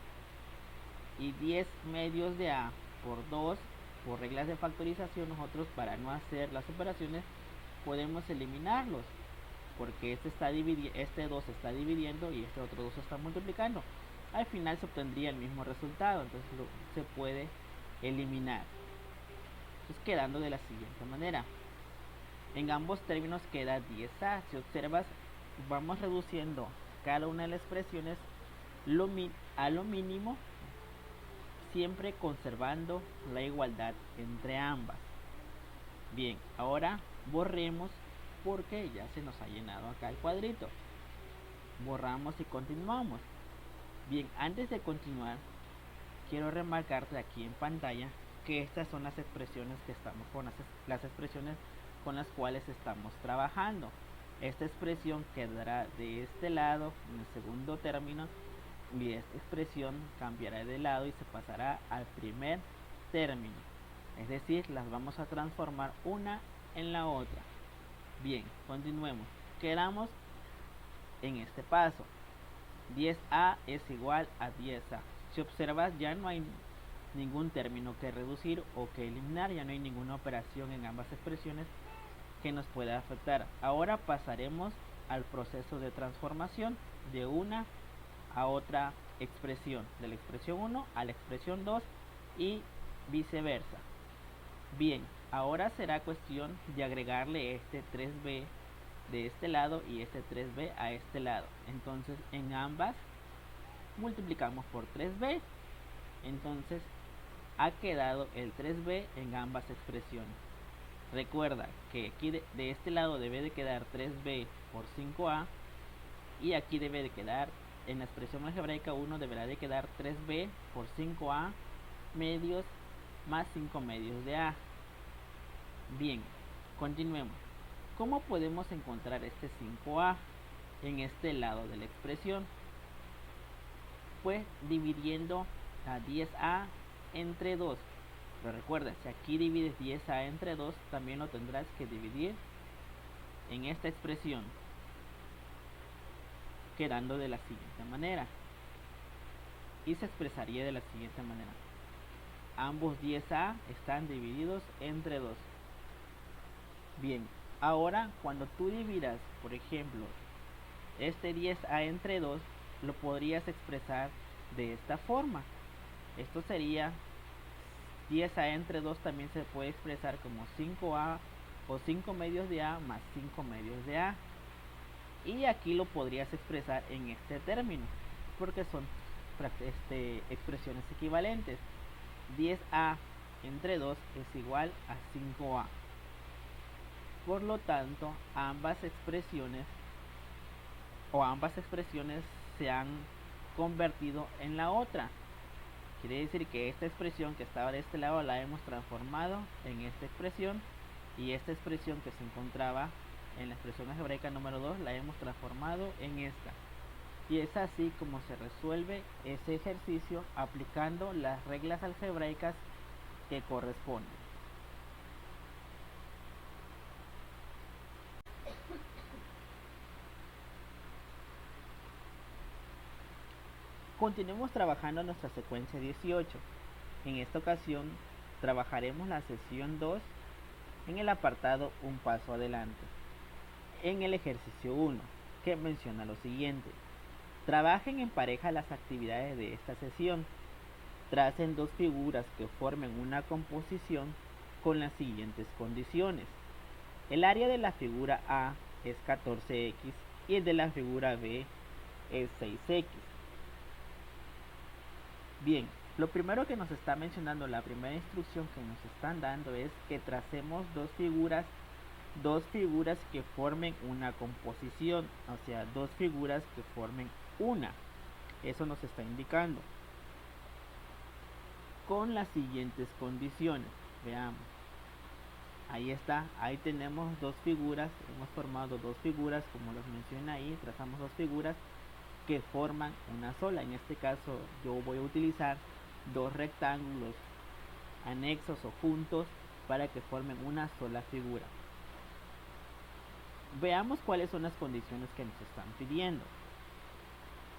y 10 medios de a por 2, por reglas de factorización, nosotros, para no hacer las operaciones, podemos eliminarlos, porque este 2 está dividiendo y este otro 2 está multiplicando. Al final se obtendría el mismo resultado, entonces se puede eliminar. Entonces, quedando de la siguiente manera: en ambos términos queda 10a. Si observas, vamos reduciendo cada una de las expresiones a lo mínimo, siempre conservando la igualdad entre ambas. Bien, ahora borremos porque ya se nos ha llenado acá el cuadrito. Borramos y continuamos. Bien, antes de continuar, quiero remarcarte aquí en pantalla que estas son las expresiones que estamos las expresiones con las cuales estamos trabajando. Esta expresión quedará de este lado en el segundo término, y esta expresión cambiará de lado y se pasará al primer término. Es decir, las vamos a transformar una en la otra. Bien, continuemos. Quedamos en este paso: 10a es igual a 10a. Si observas, ya no hay ningún término que reducir o que eliminar, ya no hay ninguna operación en ambas expresiones que nos pueda afectar. Ahora pasaremos al proceso de transformación de una a otra expresión, de la expresión 1 a la expresión 2 y viceversa. Bien, ahora será cuestión de agregarle este 3b de este lado y este 3b a este lado. Entonces en ambas multiplicamos por 3b, entonces ha quedado el 3b en ambas expresiones. Recuerda que aquí de este lado debe de quedar 3b por 5a, y aquí debe de quedar, en la expresión algebraica 1 deberá de quedar 3b por 5a medios más 5 medios de a. Bien, continuemos. ¿Cómo podemos encontrar este 5a en este lado de la expresión? Pues dividiendo a 10a entre 2. Pero recuerda, si aquí divides 10a entre 2, también lo tendrás que dividir en esta expresión, quedando de la siguiente manera. Y se expresaría de la siguiente manera. Ambos 10a están divididos entre 2. Bien, ahora cuando tú dividas, por ejemplo, este 10a entre 2, lo podrías expresar de esta forma. Esto sería 10a entre 2, también se puede expresar como 5a o 5 medios de a más 5 medios de a. Y aquí lo podrías expresar en este término, porque son expresiones equivalentes. 10a entre 2 es igual a 5a. Por lo tanto, ambas expresiones se han convertido en la otra. Quiere decir que esta expresión que estaba de este lado la hemos transformado en esta expresión, y esta expresión que se encontraba en la expresión algebraica número 2 la hemos transformado en esta. Y es así como se resuelve ese ejercicio aplicando las reglas algebraicas que corresponden. Continuemos trabajando nuestra secuencia 18. En esta ocasión trabajaremos la sesión 2 en el apartado Un paso adelante. En el ejercicio 1, que menciona lo siguiente: trabajen en pareja las actividades de esta sesión. Tracen dos figuras que formen una composición con las siguientes condiciones. El área de la figura A es 14x y el de la figura B es 6x. Bien, lo primero que nos está mencionando, la primera instrucción que nos están dando es que tracemos dos figuras que formen una composición, o sea, dos figuras que formen una. Eso nos está indicando con las siguientes condiciones. Veamos, ahí está, ahí tenemos dos figuras, hemos formado dos figuras, como los menciona ahí, trazamos dos figuras que forman una sola. En este caso yo voy a utilizar dos rectángulos anexos o juntos para que formen una sola figura. Veamos cuáles son las condiciones que nos están pidiendo.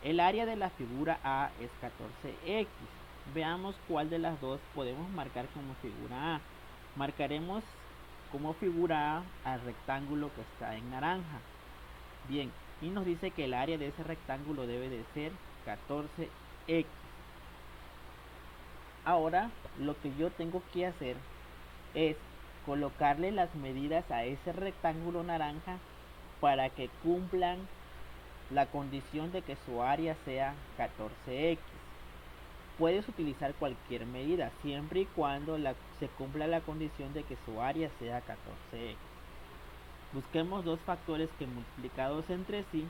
El área de la figura A es 14x. Veamos cuál de las dos podemos marcar como figura A. Marcaremos como figura A al rectángulo que está en naranja. Bien, y nos dice que el área de ese rectángulo debe de ser 14x. Ahora lo que yo tengo que hacer es colocarle las medidas a ese rectángulo naranja para que cumplan la condición de que su área sea 14x. Puedes utilizar cualquier medida siempre y cuando se cumpla la condición de que su área sea 14x. Busquemos dos factores que multiplicados entre sí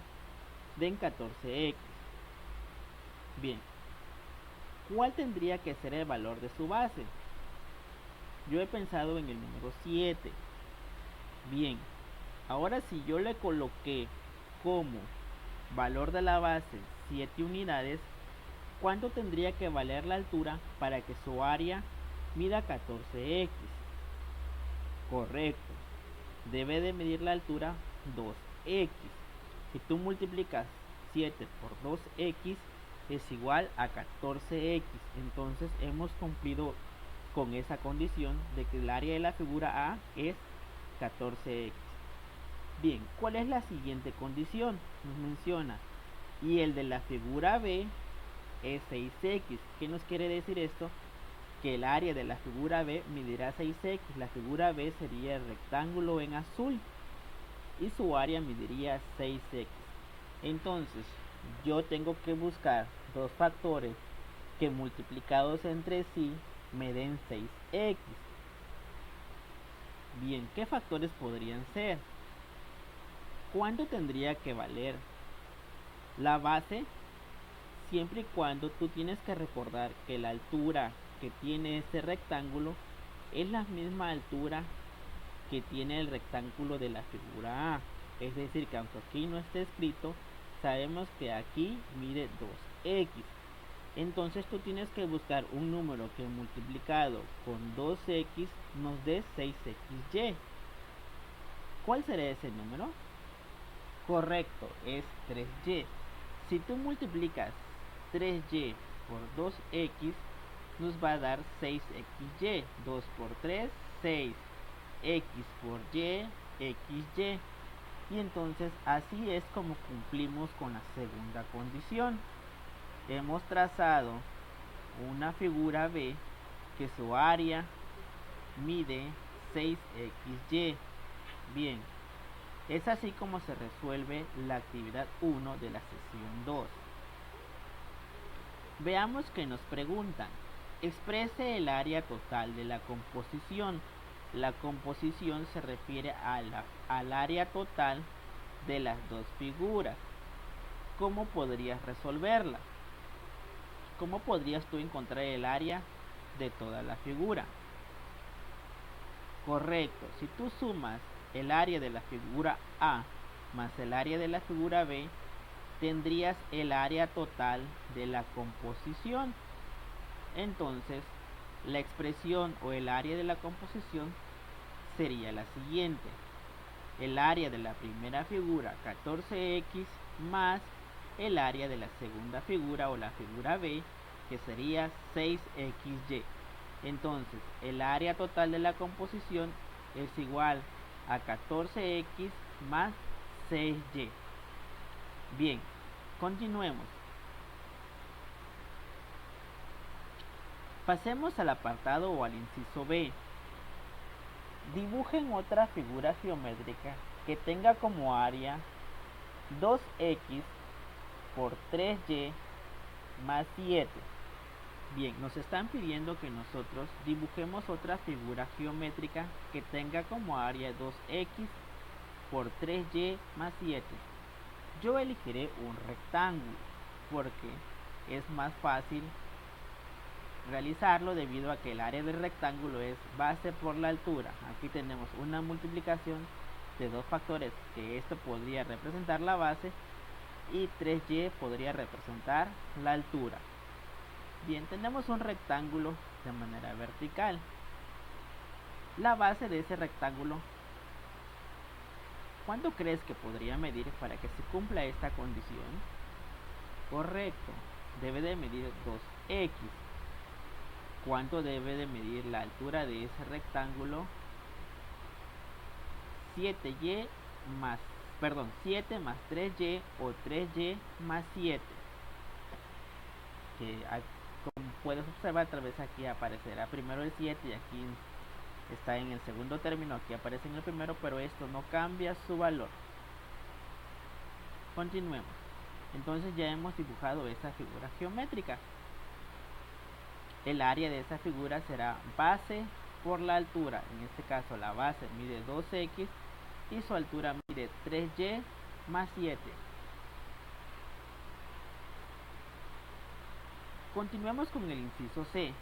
den 14x. Bien, ¿cuál tendría que ser el valor de su base? Yo he pensado en el número 7. Bien, ahora si yo le coloqué como valor de la base 7 unidades, ¿cuánto tendría que valer la altura para que su área mida 14x? Correcto, debe de medir la altura 2x. Si tú multiplicas 7 por 2x es igual a 14x. Entonces hemos cumplido con esa condición de que el área de la figura A es 14x. Bien, ¿cuál es la siguiente condición? Nos menciona, y el de la figura B es 6x. ¿Qué nos quiere decir esto? Que el área de la figura B medirá 6x. La figura B sería el rectángulo en azul y su área mediría 6x. Entonces yo tengo que buscar dos factores que multiplicados entre sí me den 6x. Bien, ¿qué factores podrían ser? ¿Cuánto tendría que valer la base? Siempre y cuando tú tienes que recordar que la altura que tiene este rectángulo es la misma altura que tiene el rectángulo de la figura A. Es decir, que aunque aquí no esté escrito, sabemos que aquí mide 2x. Entonces tú tienes que buscar un número que multiplicado con 2x nos dé 6xy. ¿Cuál será ese número? Correcto, es 3y. Si tú multiplicas 3y por 2x, nos va a dar 6xy. 2 por 3, 6. X por y, xy. Y entonces así es como cumplimos con la segunda condición. Hemos trazado una figura B que su área mide 6xy. Bien, es así como se resuelve la actividad 1 de la sesión 2. Veamos que nos preguntan. Exprese el área total de la composición. La composición se refiere al área total de las dos figuras. ¿Cómo podrías resolverla? ¿Cómo podrías tú encontrar el área de toda la figura? Correcto, si tú sumas el área de la figura A más el área de la figura B, tendrías el área total de la composición. Entonces, la expresión o el área de la composición sería la siguiente. El área de la primera figura, 14x, más el área de la segunda figura o la figura B, que sería 6xy. Entonces, el área total de la composición es igual a 14x más 6y. Bien, continuemos. Pasemos al apartado o al inciso B. Dibujen otra figura geométrica que tenga como área 2x por 3y más 7. Bien, nos están pidiendo que nosotros dibujemos otra figura geométrica que tenga como área 2x por 3y más 7. Yo elegiré un rectángulo porque es más fácil realizarlo debido a que el área del rectángulo es base por la altura. Aquí tenemos una multiplicación de dos factores, que esto podría representar la base y 3y podría representar la altura. Bien, tenemos un rectángulo de manera vertical. La base de ese rectángulo, ¿cuánto crees que podría medir para que se cumpla esta condición? Correcto, debe de medir 2x. ¿Cuánto debe de medir la altura de ese rectángulo? 7 más 3y o 3y más 7. Que como puedes observar, tal vez aquí aparecerá primero el 7 y aquí está en el segundo término, aquí aparece en el primero, pero esto no cambia su valor. Continuemos. Entonces ya hemos dibujado esa figura geométrica. El área de esa figura será base por la altura. En este caso la base mide 2x y su altura mide 3y más 7. Continuemos con el inciso C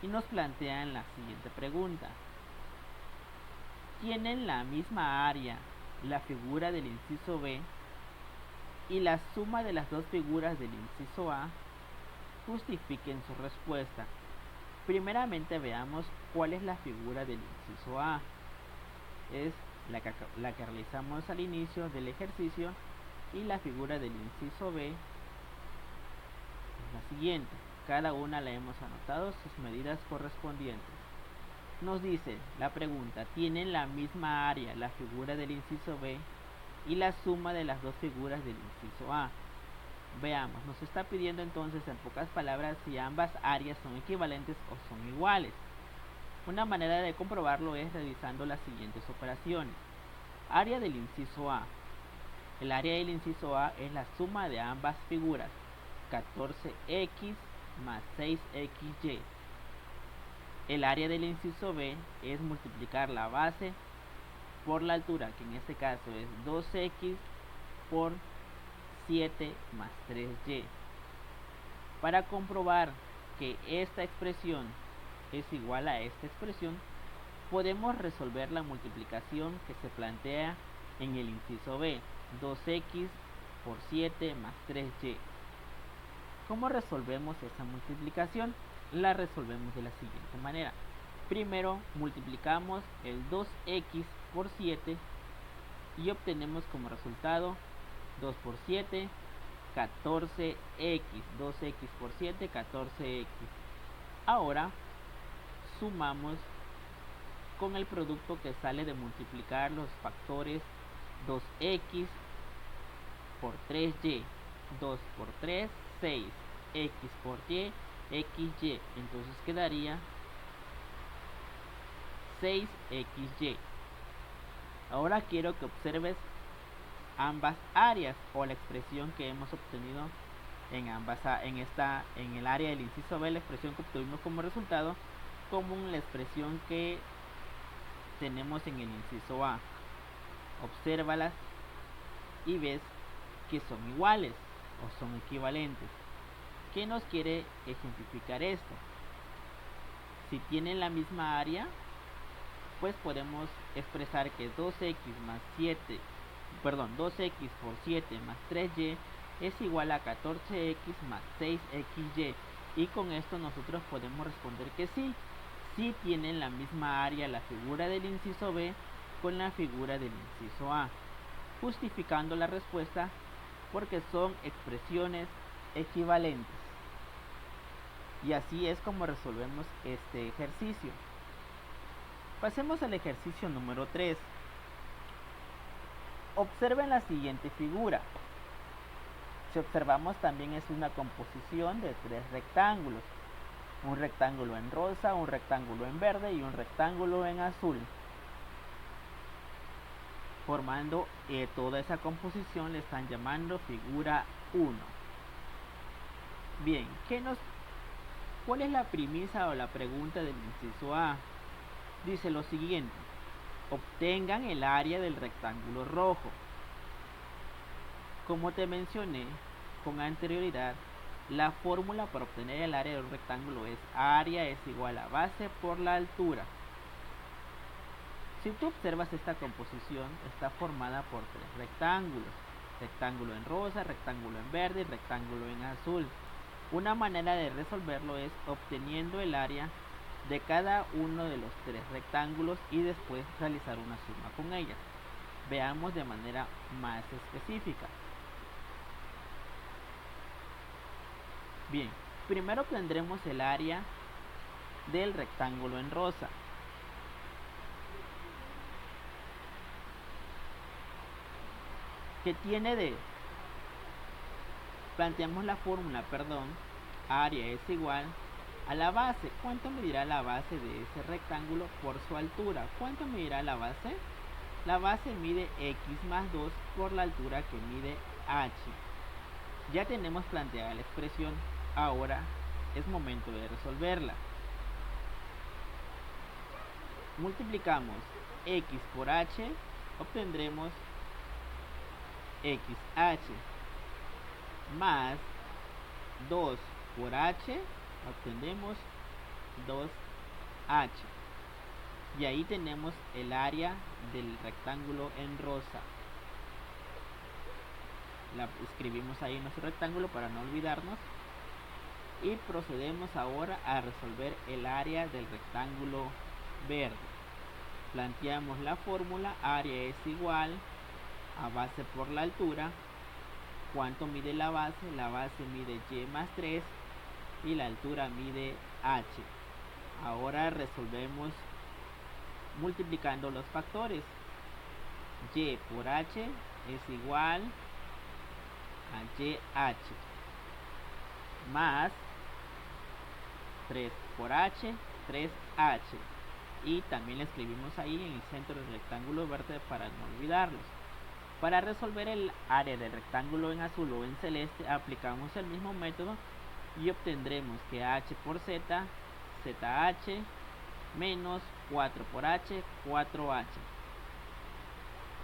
y nos plantean la siguiente pregunta. ¿Tienen la misma área la figura del inciso B y la suma de las dos figuras del inciso A? Justifiquen su respuesta. Primeramente veamos cuál es la figura del inciso A. Es la que realizamos al inicio del ejercicio, y la figura del inciso B es la siguiente. Cada una la hemos anotado sus medidas correspondientes. Nos dice la pregunta: ¿tienen la misma área la figura del inciso B y la suma de las dos figuras del inciso A? Veamos, nos está pidiendo entonces en pocas palabras si ambas áreas son equivalentes o son iguales. Una manera de comprobarlo es realizando las siguientes operaciones. Área del inciso A. El área del inciso A es la suma de ambas figuras, 14x más 6xy. El área del inciso B es multiplicar la base por la altura, que en este caso es 2x por 7 más 3y. Para comprobar que esta expresión es igual a esta expresión, podemos resolver la multiplicación que se plantea en el inciso B, 2x por 7 más 3y. ¿Cómo resolvemos esa multiplicación? La resolvemos de la siguiente manera. Primero multiplicamos el 2x por 7 y obtenemos como resultado 2 por 7, 14x. 2x por 7, 14x. Ahora sumamos con el producto que sale de multiplicar los factores 2x por 3y. 2 por 3, 6. X por y, xy. Entonces quedaría 6xy. Ahora quiero que observes ambas áreas o la expresión que hemos obtenido en el área del inciso B, la expresión que obtuvimos como resultado, como la expresión que tenemos en el inciso A. Obsérvalas y ves que son iguales o son equivalentes. ¿Qué nos quiere ejemplificar esto? Si tienen la misma área, pues podemos expresar que 2x por 7 más 3y es igual a 14x más 6xy. Y con esto nosotros podemos responder que sí tienen la misma área la figura del inciso B con la figura del inciso A, justificando la respuesta porque son expresiones equivalentes. Y así es como resolvemos este ejercicio. Pasemos al ejercicio número 3. Observen la siguiente figura. Si observamos, también es una composición de 3 rectángulos. Un rectángulo en rosa, un rectángulo en verde y un rectángulo en azul. Formando toda esa composición le están llamando figura 1. Bien, ¿cuál es la premisa o la pregunta del inciso A? Dice lo siguiente: obtengan el área del rectángulo rojo. Como te mencioné con anterioridad, la fórmula para obtener el área del rectángulo es área es igual a base por la altura. Si tú observas, esta composición está formada por 3 rectángulos: rectángulo en rosa, rectángulo en verde y rectángulo en azul. Una manera de resolverlo es obteniendo el área de cada uno de los 3 rectángulos y después realizar una suma con ellas. Veamos de manera más específica. Bien, primero tendremos el área del rectángulo en rosa. Que tiene de... Planteamos la fórmula, área es igual a la base. ¿Cuánto medirá la base de ese rectángulo por su altura? ¿Cuánto medirá la base? La base mide x más 2 por la altura que mide h. Ya tenemos planteada la expresión, ahora es momento de resolverla. Multiplicamos x por h, obtendremos xh, más 2 por h, obtendremos 2h. Y ahí tenemos el área del rectángulo en rosa. La escribimos ahí en nuestro rectángulo para no olvidarnos. Y procedemos ahora a resolver el área del rectángulo verde. Planteamos la fórmula, área es igual a base por la altura. ¿Cuánto mide la base? La base mide y más 3 y la altura mide h. Ahora resolvemos multiplicando los factores. Y por h es igual a yh, más 3 por h, 3h. Y también le escribimos ahí en el centro del rectángulo verde para no olvidarlos. Para resolver el área del rectángulo en azul o en celeste, aplicamos el mismo método y obtendremos que h por z, zh, menos 4 por h, 4h.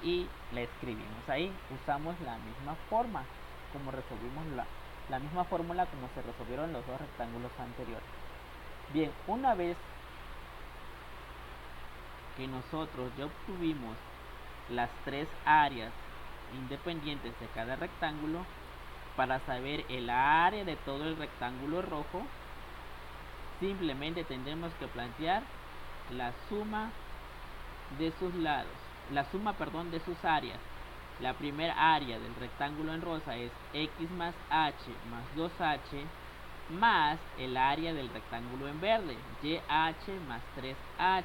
Y la escribimos ahí. Usamos la misma forma como resolvimos la misma fórmula como se resolvieron los dos rectángulos anteriores. Bien, una vez que nosotros ya obtuvimos las tres áreas independientes de cada rectángulo, para saber el área de todo el rectángulo rojo, simplemente tendremos que plantear la suma de sus lados, de sus áreas. La primera área del rectángulo en rosa es x más h más 2h más el área del rectángulo en verde, yh más 3h,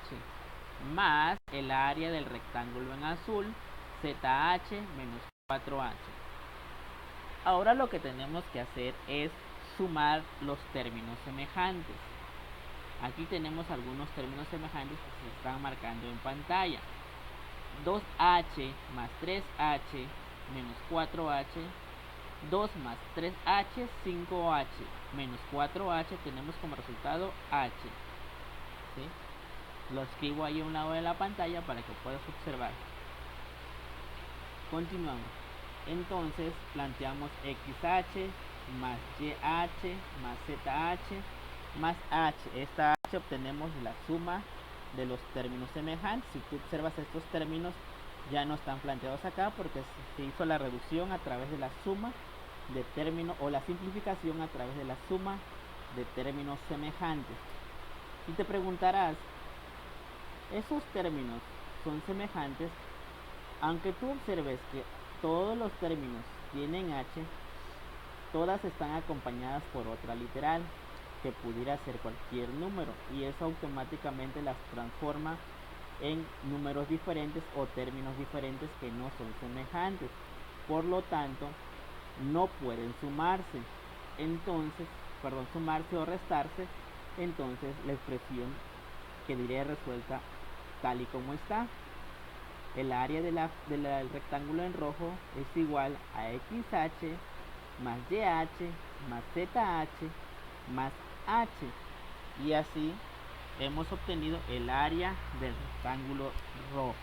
más el área del rectángulo en azul, zh menos 4h. Ahora lo que tenemos que hacer es sumar los términos semejantes. Aquí tenemos algunos términos semejantes que se están marcando en pantalla. 2h más 3h menos 4h, 2 más 3h, 5h, menos 4h, tenemos como resultado h. ¿Sí? Lo escribo ahí a un lado de la pantalla para que puedas observar. Continuamos. Entonces planteamos xh más yh más zh más h. Esta h obtenemos la suma de los términos semejantes. Si tú observas, estos términos ya no están planteados acá porque se hizo la reducción a través de la suma de términos, o la simplificación a través de la suma de términos semejantes. Y te preguntarás, ¿esos términos son semejantes? Aunque tú observes que todos los términos tienen h, todas están acompañadas por otra literal, que pudiera ser cualquier número, y eso automáticamente las transforma en números diferentes o términos diferentes que no son semejantes. Por lo tanto, no pueden sumarse. Entonces, sumarse o restarse. Entonces, la expresión quedaría resuelta tal y como está. El área del rectángulo en rojo es igual a xh más yh más zh más h, y así hemos obtenido el área del rectángulo rojo.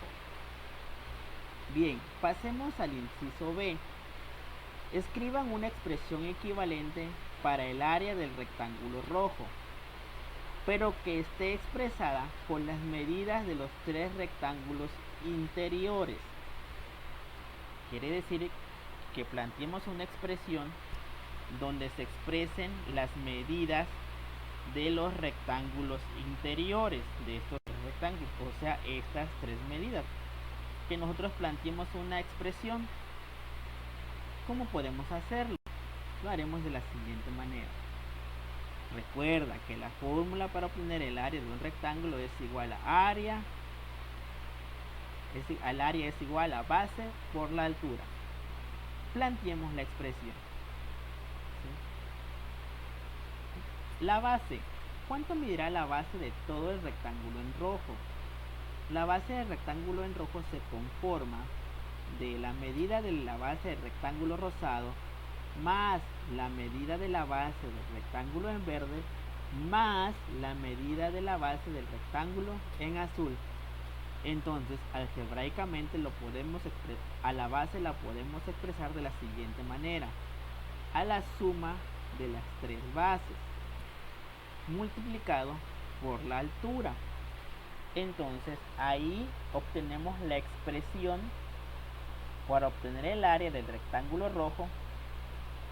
Bien, pasemos al inciso B. Escriban una expresión equivalente para el área del rectángulo rojo, pero que esté expresada con las medidas de los tres rectángulos interiores. Quiere decir que planteemos una expresión donde se expresen las medidas de los rectángulos interiores de estos tres rectángulos, o sea, estas tres medidas. Que nosotros planteemos una expresión. ¿Cómo podemos hacerlo? Lo haremos de la siguiente manera. Recuerda que la fórmula para obtener el área de un rectángulo es igual a área, es igual a base por la altura. Planteemos la expresión. ¿Sí? La base. ¿Cuánto medirá la base de todo el rectángulo en rojo? La base del rectángulo en rojo se conforma de la medida de la base del rectángulo rosado más la medida de la base del rectángulo en verde más la medida de la base del rectángulo en azul. Entonces, algebraicamente a la base la podemos expresar de la siguiente manera: a la suma de las tres bases multiplicado por la altura. Entonces, ahí obtenemos la expresión para obtener el área del rectángulo rojo,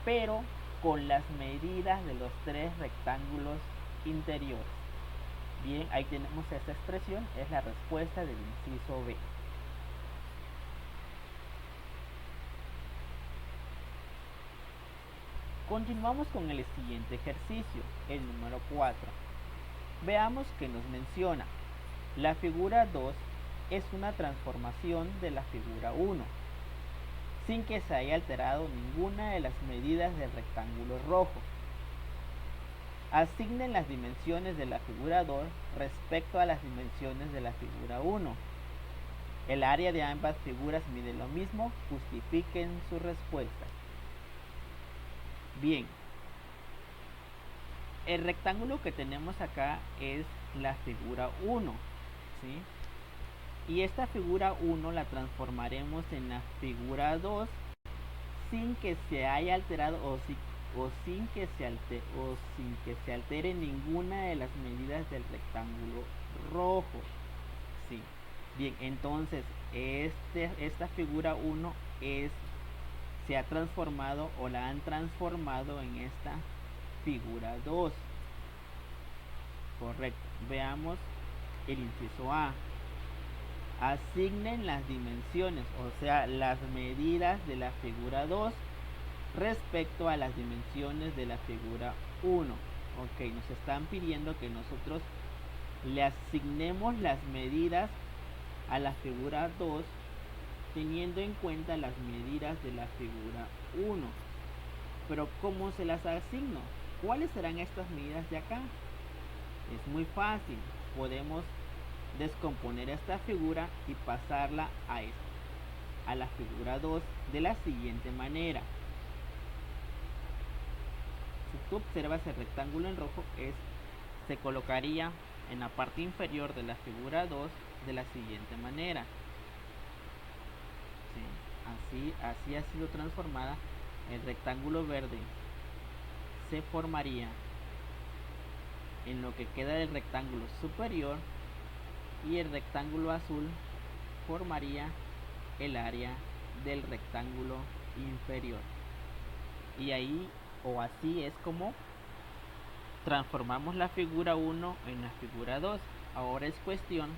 pero con las medidas de los tres rectángulos interiores. Bien, ahí tenemos esta expresión, es la respuesta del inciso B. Continuamos con el siguiente ejercicio, el número 4. Veamos que nos menciona: la figura 2 es una transformación de la figura 1, sin que se haya alterado ninguna de las medidas del rectángulo rojo. Asignen las dimensiones de la figura 2 respecto a las dimensiones de la figura 1. El área de ambas figuras mide lo mismo. Justifiquen su respuesta. Bien, el rectángulo que tenemos acá es la figura 1, ¿sí? Y esta figura 1 la transformaremos en la figura 2 sin que se haya alterado sin que se altere ninguna de las medidas del rectángulo rojo, ¿sí? Bien, entonces esta figura 1 se ha transformado o la han transformado en esta figura 2. Correcto. Veamos el inciso A. Asignen las dimensiones, o sea, las medidas de la figura 2 respecto a las dimensiones de la figura 1. Ok, nos están pidiendo que nosotros le asignemos las medidas a la figura 2 teniendo en cuenta las medidas de la figura 1. Pero ¿cómo se las asigno? ¿Cuáles serán estas medidas de acá? Es muy fácil. Podemos descomponer esta figura y pasarla a la figura 2 de la siguiente manera. Si tú observas el rectángulo en rojo, se colocaría en la parte inferior de la figura 2 de la siguiente manera. ¿Sí? Así ha sido transformada. El rectángulo verde se formaría en lo que queda del rectángulo superior y el rectángulo azul formaría el área del rectángulo inferior. Y ahí o así es como transformamos la figura 1 en la figura 2. Ahora es cuestión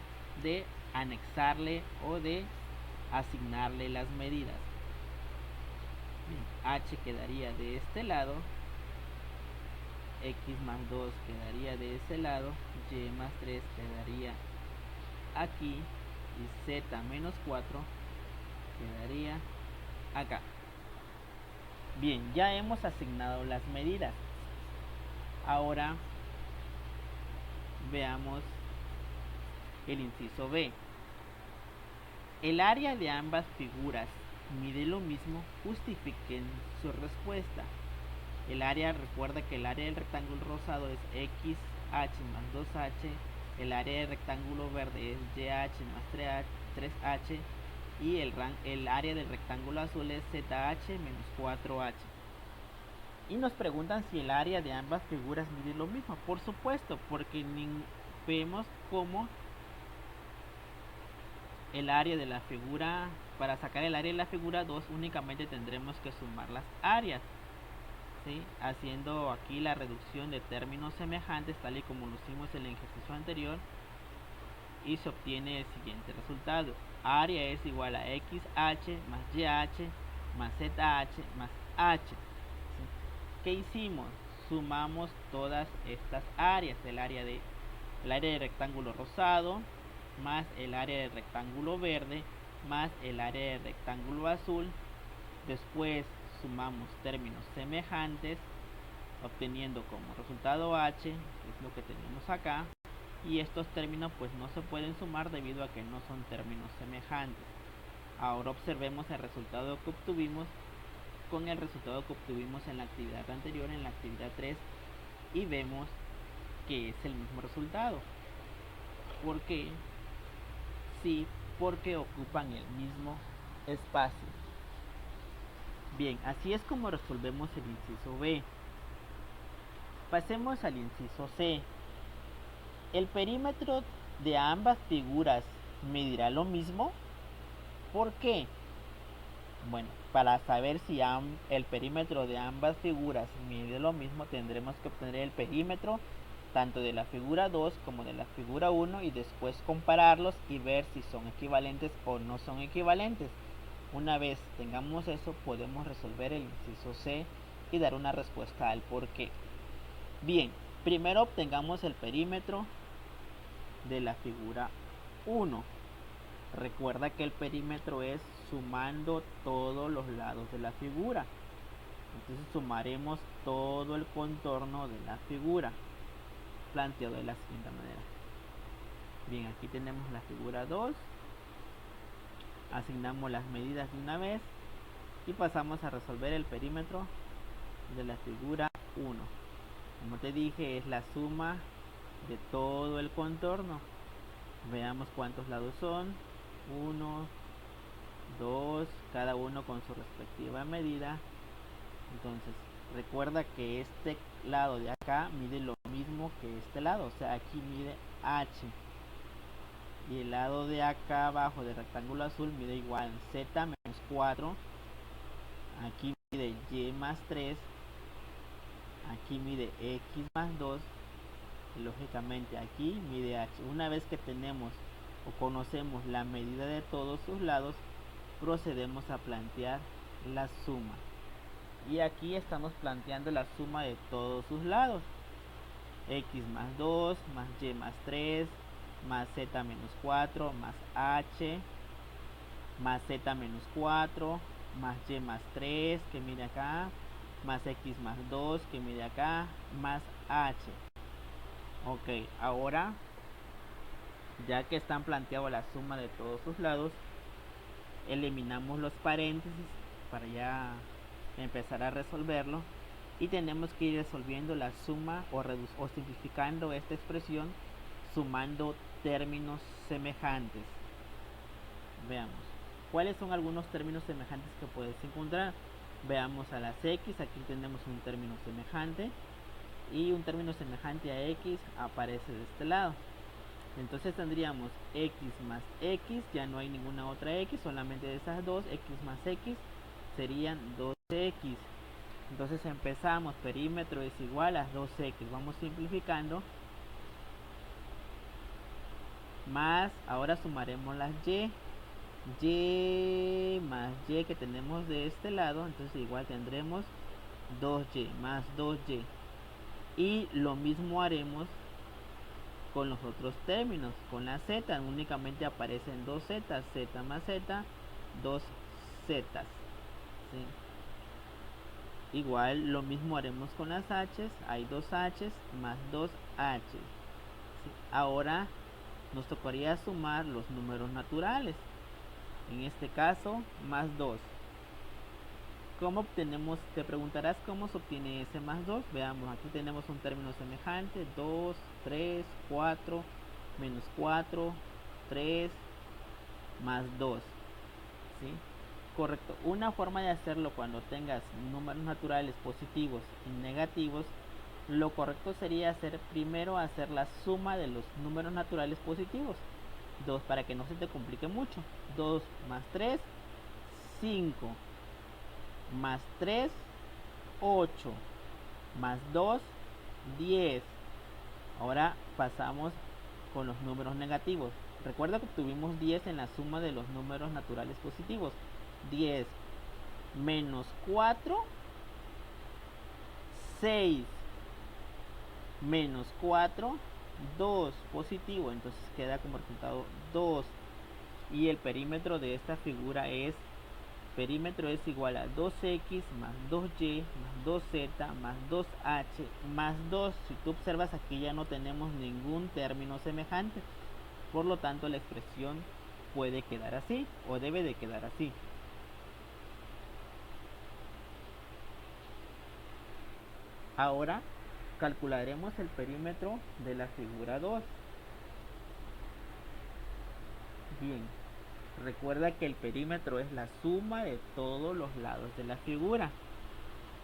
de anexarle o de asignarle las medidas. H quedaría de este lado, X más 2 quedaría de ese lado, Y más 3 quedaría aquí y Z menos 4 quedaría acá. Bien, ya hemos asignado las medidas. Ahora veamos el inciso B. El área de ambas figuras mide lo mismo, justifiquen su respuesta. El área, recuerda que el área del rectángulo rosado es XH más 2H, el área del rectángulo verde es YH más 3H y el área del rectángulo azul es ZH menos 4H. Y nos preguntan si el área de ambas figuras mide lo mismo. Por supuesto, porque vemos cómo el área de la figura, para sacar el área de la figura 2 únicamente tendremos que sumar las áreas, ¿sí? Haciendo aquí la reducción de términos semejantes tal y como lo hicimos en el ejercicio anterior, y se obtiene el siguiente resultado. Área es igual a XH más YH más ZH más H. ¿Sí? ¿Qué hicimos? Sumamos todas estas áreas, el área del rectángulo rosado más el área del rectángulo verde más el área del rectángulo azul. Después sumamos términos semejantes, obteniendo como resultado H, que es lo que tenemos acá, y estos términos pues no se pueden sumar debido a que no son términos semejantes. Ahora observemos el resultado que obtuvimos con el resultado que obtuvimos en la actividad anterior, en la actividad 3, y vemos que es el mismo resultado. ¿Por qué? Sí, porque ocupan el mismo espacio. Bien, así es como resolvemos el inciso B. Pasemos al inciso C. ¿El perímetro de ambas figuras medirá lo mismo? ¿Por qué? Bueno, para saber si el perímetro de ambas figuras mide lo mismo, tendremos que obtener el perímetro tanto de la figura 2 como de la figura 1 y después compararlos y ver si son equivalentes o no son equivalentes. Una vez tengamos eso, podemos resolver el inciso C y dar una respuesta al por qué. Bien, primero obtengamos el perímetro de la figura 1. Recuerda que el perímetro es sumando todos los lados de la figura. Entonces sumaremos todo el contorno de la figura, planteado de la siguiente manera. Bien, aquí tenemos la figura 2. Asignamos las medidas de una vez y pasamos a resolver el perímetro de la figura 1. Como te dije, es la suma de todo el contorno. Veamos cuántos lados son. 1, 2, cada uno con su respectiva medida. Entonces recuerda que este lado de acá mide lo mismo que este lado, o sea, aquí mide H. y el lado de acá abajo del rectángulo azul mide igual z menos 4. Aquí mide y más 3. Aquí mide x más 2. Y lógicamente aquí mide h. Una vez que tenemos o conocemos la medida de todos sus lados, procedemos a plantear la suma. Y aquí estamos planteando la suma de todos sus lados. X más 2 más y más 3 más z menos 4 más h más z menos 4 más y más 3 que mide acá más x más 2 que mide acá más h. Ok, ahora ya que están planteados la suma de todos sus lados, eliminamos los paréntesis para ya empezar a resolverlo, y tenemos que ir resolviendo la suma o simplificando esta expresión sumando términos semejantes. Veamos cuáles son algunos términos semejantes que puedes encontrar. Veamos a las x. Aquí tenemos un término semejante, y un término semejante a x aparece de este lado. Entonces tendríamos x más x, ya no hay ninguna otra x, solamente de esas dos, x más x serían 2x. Entonces empezamos, perímetro es igual a 2x, vamos simplificando, más, ahora sumaremos las y más y que tenemos de este lado, entonces igual tendremos 2y más 2y, y lo mismo haremos con los otros términos. Con la z únicamente aparecen 2z, z más z, 2z, ¿sí? Igual lo mismo haremos con las h, hay 2h más 2h, ¿sí? Ahora nos tocaría sumar los números naturales, en este caso más 2. ¿Cómo obtenemos? Te preguntarás cómo se obtiene ese más 2. Veamos, aquí tenemos un término semejante, 2, 3, 4, menos 4, 3, más 2, ¿sí? Correcto. Una forma de hacerlo cuando tengas números naturales positivos y negativos, lo correcto sería primero hacer la suma de los números naturales positivos. 2, para que no se te complique mucho. 2 más 3, 5. Más 3, 8. Más 2, 10. Ahora pasamos con los números negativos. Recuerda que obtuvimos 10 en la suma de los números naturales positivos. 10 menos 4, 6. Menos 4, 2, positivo. Entonces queda como resultado 2. Y el perímetro de esta figura es, perímetro es igual a 2x más 2y más 2z más 2h más 2. Si tú observas, aquí ya no tenemos ningún término semejante, por lo tanto la expresión puede quedar así, o debe de quedar así. Ahora calcularemos el perímetro de la figura 2. Bien, recuerda que el perímetro es la suma de todos los lados de la figura.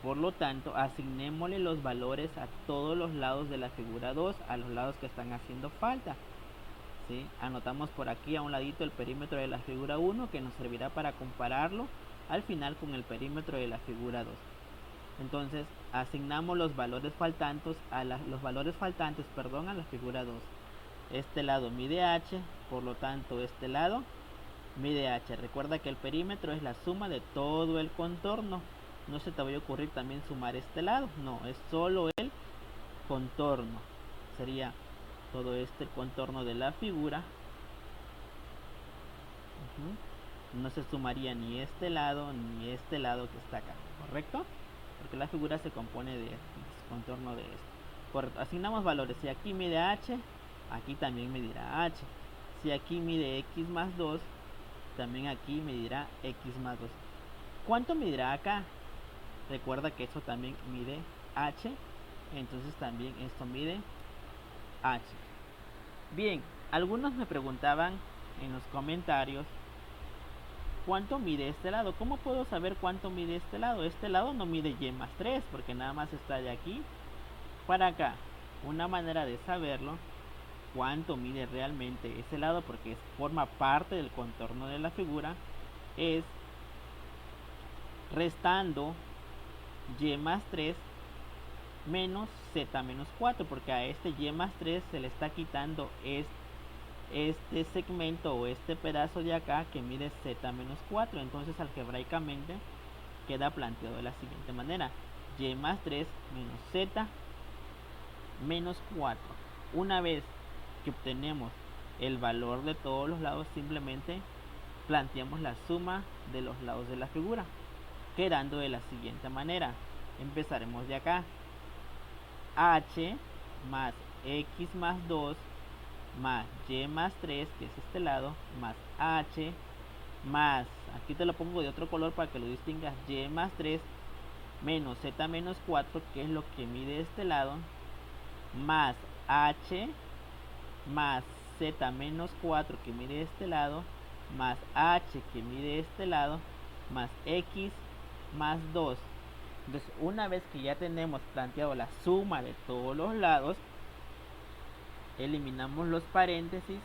Por lo tanto, asignémosle los valores a todos los lados de la figura 2, a los lados que están haciendo falta, ¿sí? Anotamos por aquí a un ladito el perímetro de la figura 1, que nos servirá para compararlo al final con el perímetro de la figura 2. Entonces, asignamos los valores faltantes a la figura 2. Este lado mide h, por lo tanto este lado mide h. Recuerda que el perímetro es la suma de todo el contorno. No se te vaya a ocurrir también sumar este lado, no, es solo el contorno. Sería todo este contorno de la figura. No se sumaría ni este lado ni este lado que está acá, ¿correcto? Porque la figura se compone de contorno de esto. Correcto. Asignamos valores. Si aquí mide h, aquí también medirá h. Si aquí mide x más 2, también aquí medirá x más 2. ¿Cuánto medirá acá? Recuerda que esto también mide h, entonces también esto mide h. Bien, algunos me preguntaban en los comentarios, ¿cuánto mide este lado? ¿Cómo puedo saber cuánto mide este lado? Este lado no mide y más 3, porque nada más está de aquí para acá. Una manera de saberlo cuánto mide realmente ese lado, porque forma parte del contorno de la figura, es restando y más 3 menos z menos 4, porque a este y más 3 se le está quitando este segmento o este pedazo de acá que mide z menos 4. Entonces algebraicamente queda planteado de la siguiente manera: y más 3 menos z menos 4. Una vez que obtenemos el valor de todos los lados, simplemente planteamos la suma de los lados de la figura, quedando de la siguiente manera. Empezaremos de acá: h más x más 2 más y más 3, que es este lado, más h más, aquí te lo pongo de otro color para que lo distingas, y más 3 menos z menos 4, que es lo que mide este lado, más h más z menos 4, que mide este lado, más h, que mide este lado, más x más 2. Entonces, una vez que ya tenemos planteado la suma de todos los lados, eliminamos los paréntesis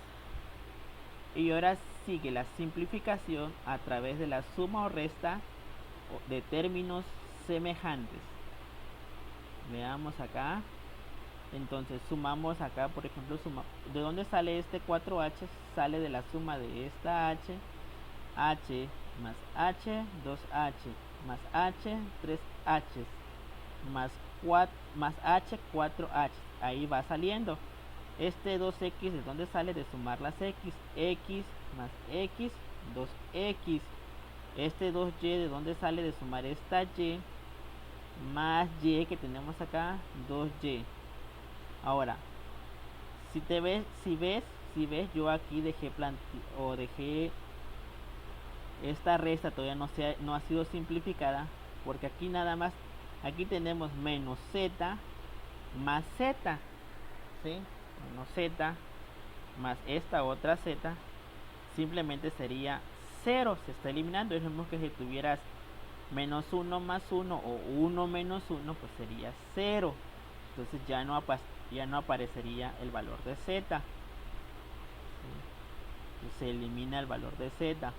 y ahora sigue la simplificación a través de la suma o resta de términos semejantes. Veamos acá. Entonces sumamos acá, por ejemplo, ¿de dónde sale este 4h? Sale de la suma de esta h más h, 2h, más h, 3h, más h, 4h. Ahí va saliendo. Este 2x, ¿de dónde sale? De sumar las x más x, 2x. Este 2y, ¿de dónde sale? De sumar esta y más y que tenemos acá, 2y. Ahora, si ves, yo aquí dejé esta resta todavía no ha sido simplificada, porque aquí nada más, aquí tenemos menos z más z, ¿sí? Menos z más esta otra z, simplemente sería 0, se está eliminando. Es lo mismo que si tuvieras menos 1 más 1 o 1 menos 1, pues sería 0. Entonces ya no aparecería el valor de z, ¿sí? Se elimina el valor de z.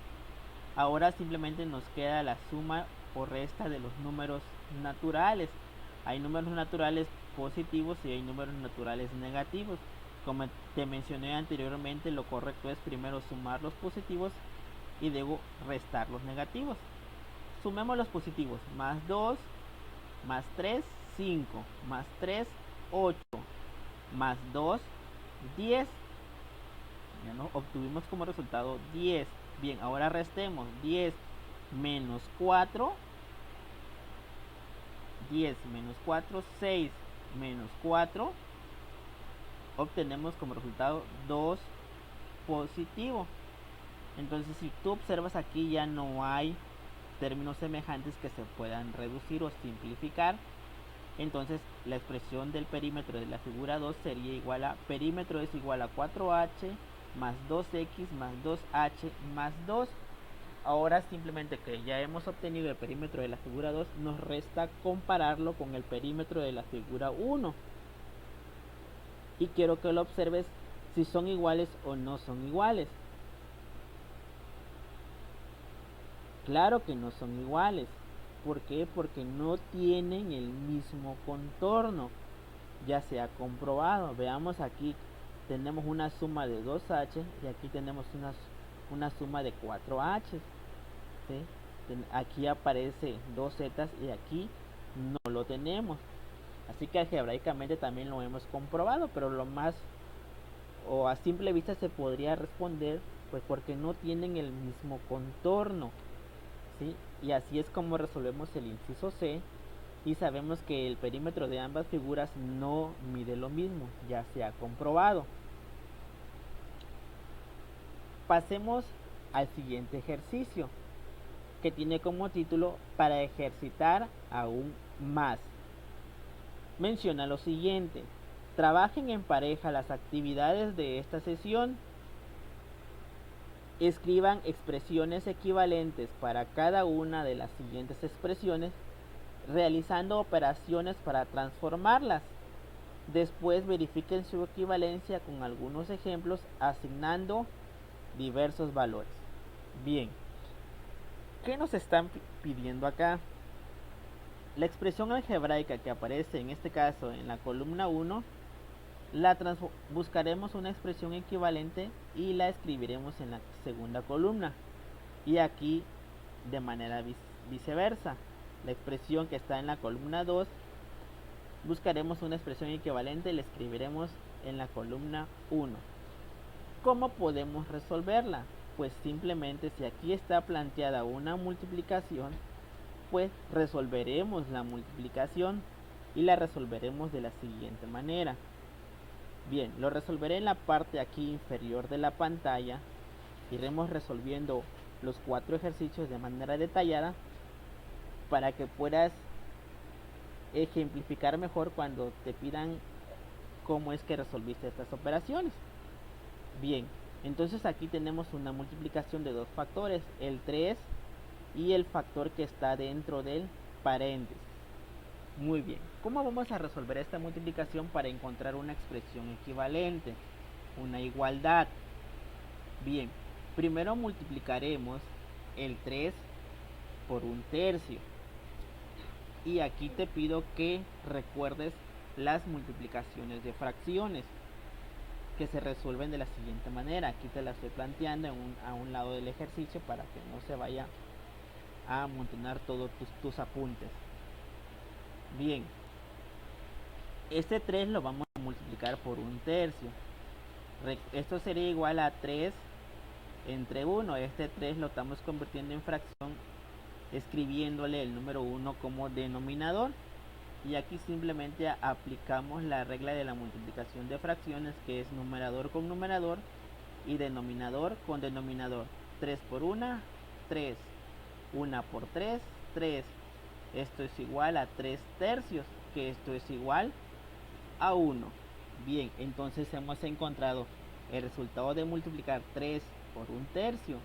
Ahora simplemente nos queda la suma o resta de los números naturales. Hay números naturales positivos y hay números naturales negativos. Como te mencioné anteriormente, lo correcto es primero sumar los positivos y luego restar los negativos. Sumemos los positivos: más 2, más 3, 5, más 3, 8, más 2, 10. Ya no obtuvimos como resultado 10. Bien, ahora restemos 10 menos 4, 10 menos 4, 6 menos 4, obtenemos como resultado 2 positivo. Entonces, si tú observas aquí, ya no hay términos semejantes que se puedan reducir o simplificar. Entonces, la expresión del perímetro de la figura 2 sería igual a: perímetro es igual a 4h más 2x más 2h más 2. Ahora, simplemente que ya hemos obtenido el perímetro de la figura 2, nos resta compararlo con el perímetro de la figura 1. Y quiero que lo observes si son iguales o no son iguales. Claro que no son iguales. ¿Por qué? Porque no tienen el mismo contorno. Ya se ha comprobado. Veamos aquí, tenemos una suma de 2h y aquí tenemos una suma de 4h, ¿sí? Aquí aparece 2z y aquí no lo tenemos. Así que algebraicamente también lo hemos comprobado, pero lo más, o a simple vista se podría responder, pues porque no tienen el mismo contorno, ¿sí? Y así es como resolvemos el inciso C. Y sabemos que el perímetro de ambas figuras no mide lo mismo, ya se ha comprobado. Pasemos al siguiente ejercicio, que tiene como título: para ejercitar aún más. Menciona lo siguiente: trabajen en pareja las actividades de esta sesión. Escriban expresiones equivalentes para cada una de las siguientes expresiones, realizando operaciones para transformarlas. Después verifiquen su equivalencia con algunos ejemplos asignando diversos valores. Bien, ¿qué nos están pidiendo acá? La expresión algebraica que aparece en este caso en la columna 1, buscaremos una expresión equivalente y la escribiremos en la segunda columna. Y aquí de manera viceversa. La expresión que está en la columna 2, buscaremos una expresión equivalente y la escribiremos en la columna 1. ¿Cómo podemos resolverla? Pues simplemente si aquí está planteada una multiplicación, pues resolveremos la multiplicación y la resolveremos de la siguiente manera. Bien, lo resolveré en la parte aquí inferior de la pantalla. Iremos resolviendo los 4 ejercicios de manera detallada para que puedas ejemplificar mejor cuando te pidan cómo es que resolviste estas operaciones. Bien, entonces aquí tenemos una multiplicación de dos factores, el 3 y el factor que está dentro del paréntesis. Muy bien, ¿cómo vamos a resolver esta multiplicación para encontrar una expresión equivalente? Una igualdad. Bien, primero multiplicaremos el 3 por 1/3. Y aquí te pido que recuerdes las multiplicaciones de fracciones que se resuelven de la siguiente manera. Aquí te la estoy planteando a un lado del ejercicio para que no se vaya a amontonar todos tus apuntes. Bien, este 3 lo vamos a multiplicar por 1/3. Esto sería igual a 3 entre 1. Este 3 lo estamos convirtiendo en fracción escribiéndole el número 1 como denominador. Y aquí simplemente aplicamos la regla de la multiplicación de fracciones, que es numerador con numerador y denominador con denominador. 3 por 1, 3. 1 por 3, 3. Esto es igual a 3/3, que esto es igual a 1. Bien, entonces hemos encontrado el resultado de multiplicar 3 por 1/3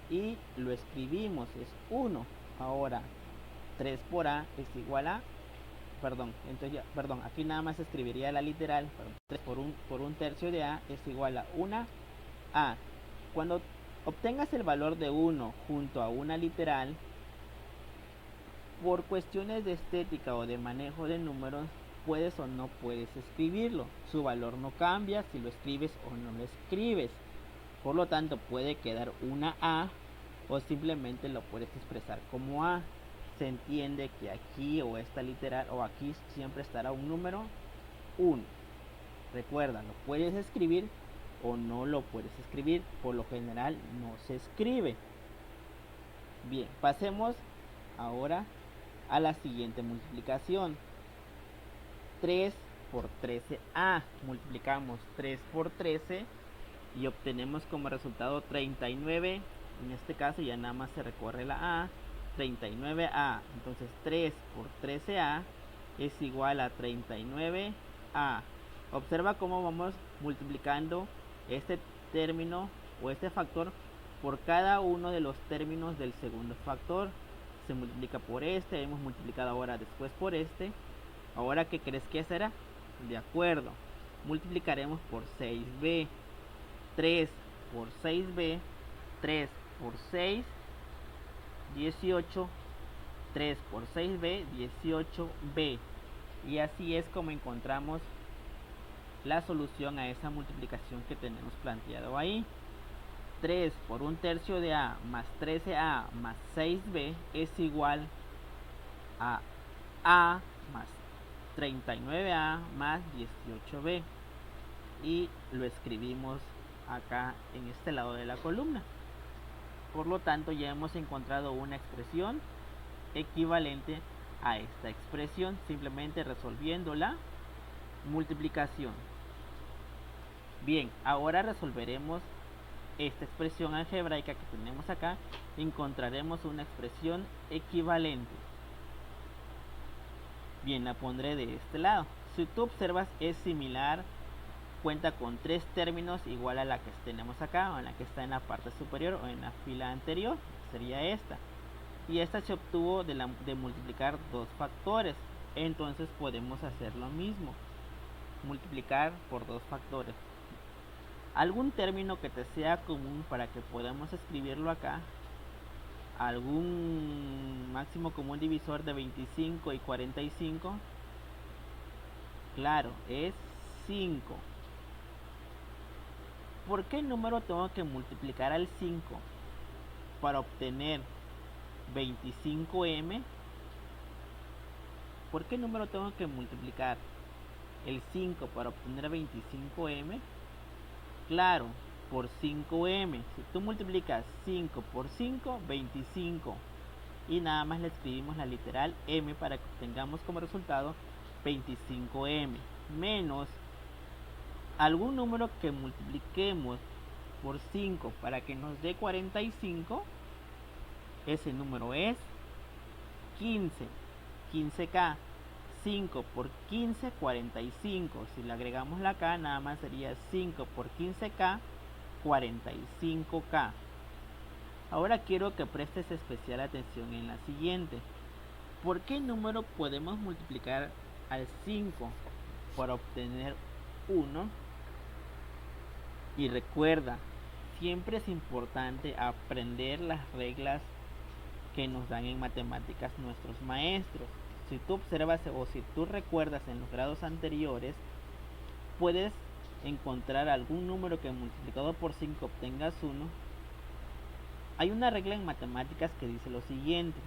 y lo escribimos, es 1. Ahora 3 por a es igual a, aquí nada más escribiría la literal, 3 por 1/3 de a es igual a 1 a. Cuando obtengas el valor de 1 junto a una literal, por cuestiones de estética o de manejo de números, puedes o no puedes escribirlo. Su valor no cambia si lo escribes o no lo escribes. Por lo tanto, puede quedar una a o simplemente lo puedes expresar como a. Se entiende que aquí o esta literal o aquí siempre estará un número 1. Recuerda, lo puedes escribir o no lo puedes escribir. Por lo general no se escribe. Bien, pasemos ahora a la siguiente multiplicación. 3 por 13a. Multiplicamos 3 por 13 y obtenemos como resultado 39. En este caso ya nada más se recorre la a. 39a. Entonces 3 por 13a es igual a 39a. Observa cómo vamos multiplicando este término o este factor por cada uno de los términos del segundo factor. Se multiplica por este, hemos multiplicado ahora después por este. Ahora, ¿qué crees que será? De acuerdo, multiplicaremos por 6b. 3 por 6b, 3 por 6, 18, 3 por 6b, 18b. Y así es como encontramos la solución a esa multiplicación que tenemos planteado ahí. 3 por 1/3 de a más 13a más 6b es igual a más 39a más 18b. Y lo escribimos acá en este lado de la columna. Por lo tanto, ya hemos encontrado una expresión equivalente a esta expresión, simplemente resolviendo la multiplicación. Bien, ahora resolveremos esta expresión algebraica que tenemos acá. Encontraremos una expresión equivalente. Bien, la pondré de este lado. Si tú observas, es similar. Cuenta con 3 términos igual a la que tenemos acá, o en la que está en la parte superior o en la fila anterior, sería esta. Y esta se obtuvo de multiplicar dos factores. Entonces podemos hacer lo mismo. multiplicar por dos factores. Algún término que te sea común para que podamos escribirlo acá. Algún máximo común divisor de 25 y 45. Claro, es 5. ¿Por qué número tengo que multiplicar al 5 para obtener 25m? ¿Por qué número tengo que multiplicar el 5 para obtener 25m? Claro, por 5m. Si tú multiplicas 5 por 5, 25. Y nada más le escribimos la literal m para que obtengamos como resultado 25m. Menos algún número que multipliquemos por 5 para que nos dé 45. Ese número es 15. 15k. 5 por 15, 45. Si le agregamos la k, nada más sería 5 por 15k, 45k. Ahora quiero que prestes especial atención en la siguiente. ¿Por qué número podemos multiplicar al 5 para obtener 1? Y recuerda, siempre es importante aprender las reglas que nos dan en matemáticas nuestros maestros. Si tú observas o si tú recuerdas en los grados anteriores, puedes encontrar algún número que multiplicado por 5 obtengas 1. Hay una regla en matemáticas que dice lo siguiente: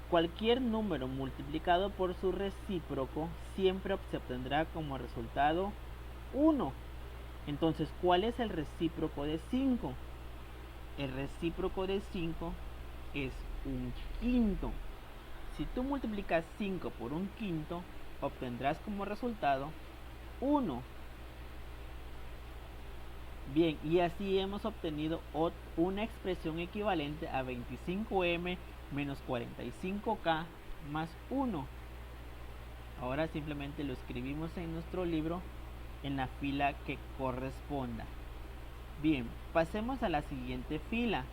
cualquier número multiplicado por su recíproco siempre se obtendrá como resultado 1. Entonces, ¿cuál es el recíproco de 5? El recíproco de 5 es un quinto. Si tú multiplicas 5 por un quinto, obtendrás como resultado 1. Bien, y así hemos obtenido una expresión equivalente a 25m menos 45k más 1. Ahora simplemente lo escribimos en nuestro libro en la fila que corresponda. Bien, pasemos a la siguiente fila,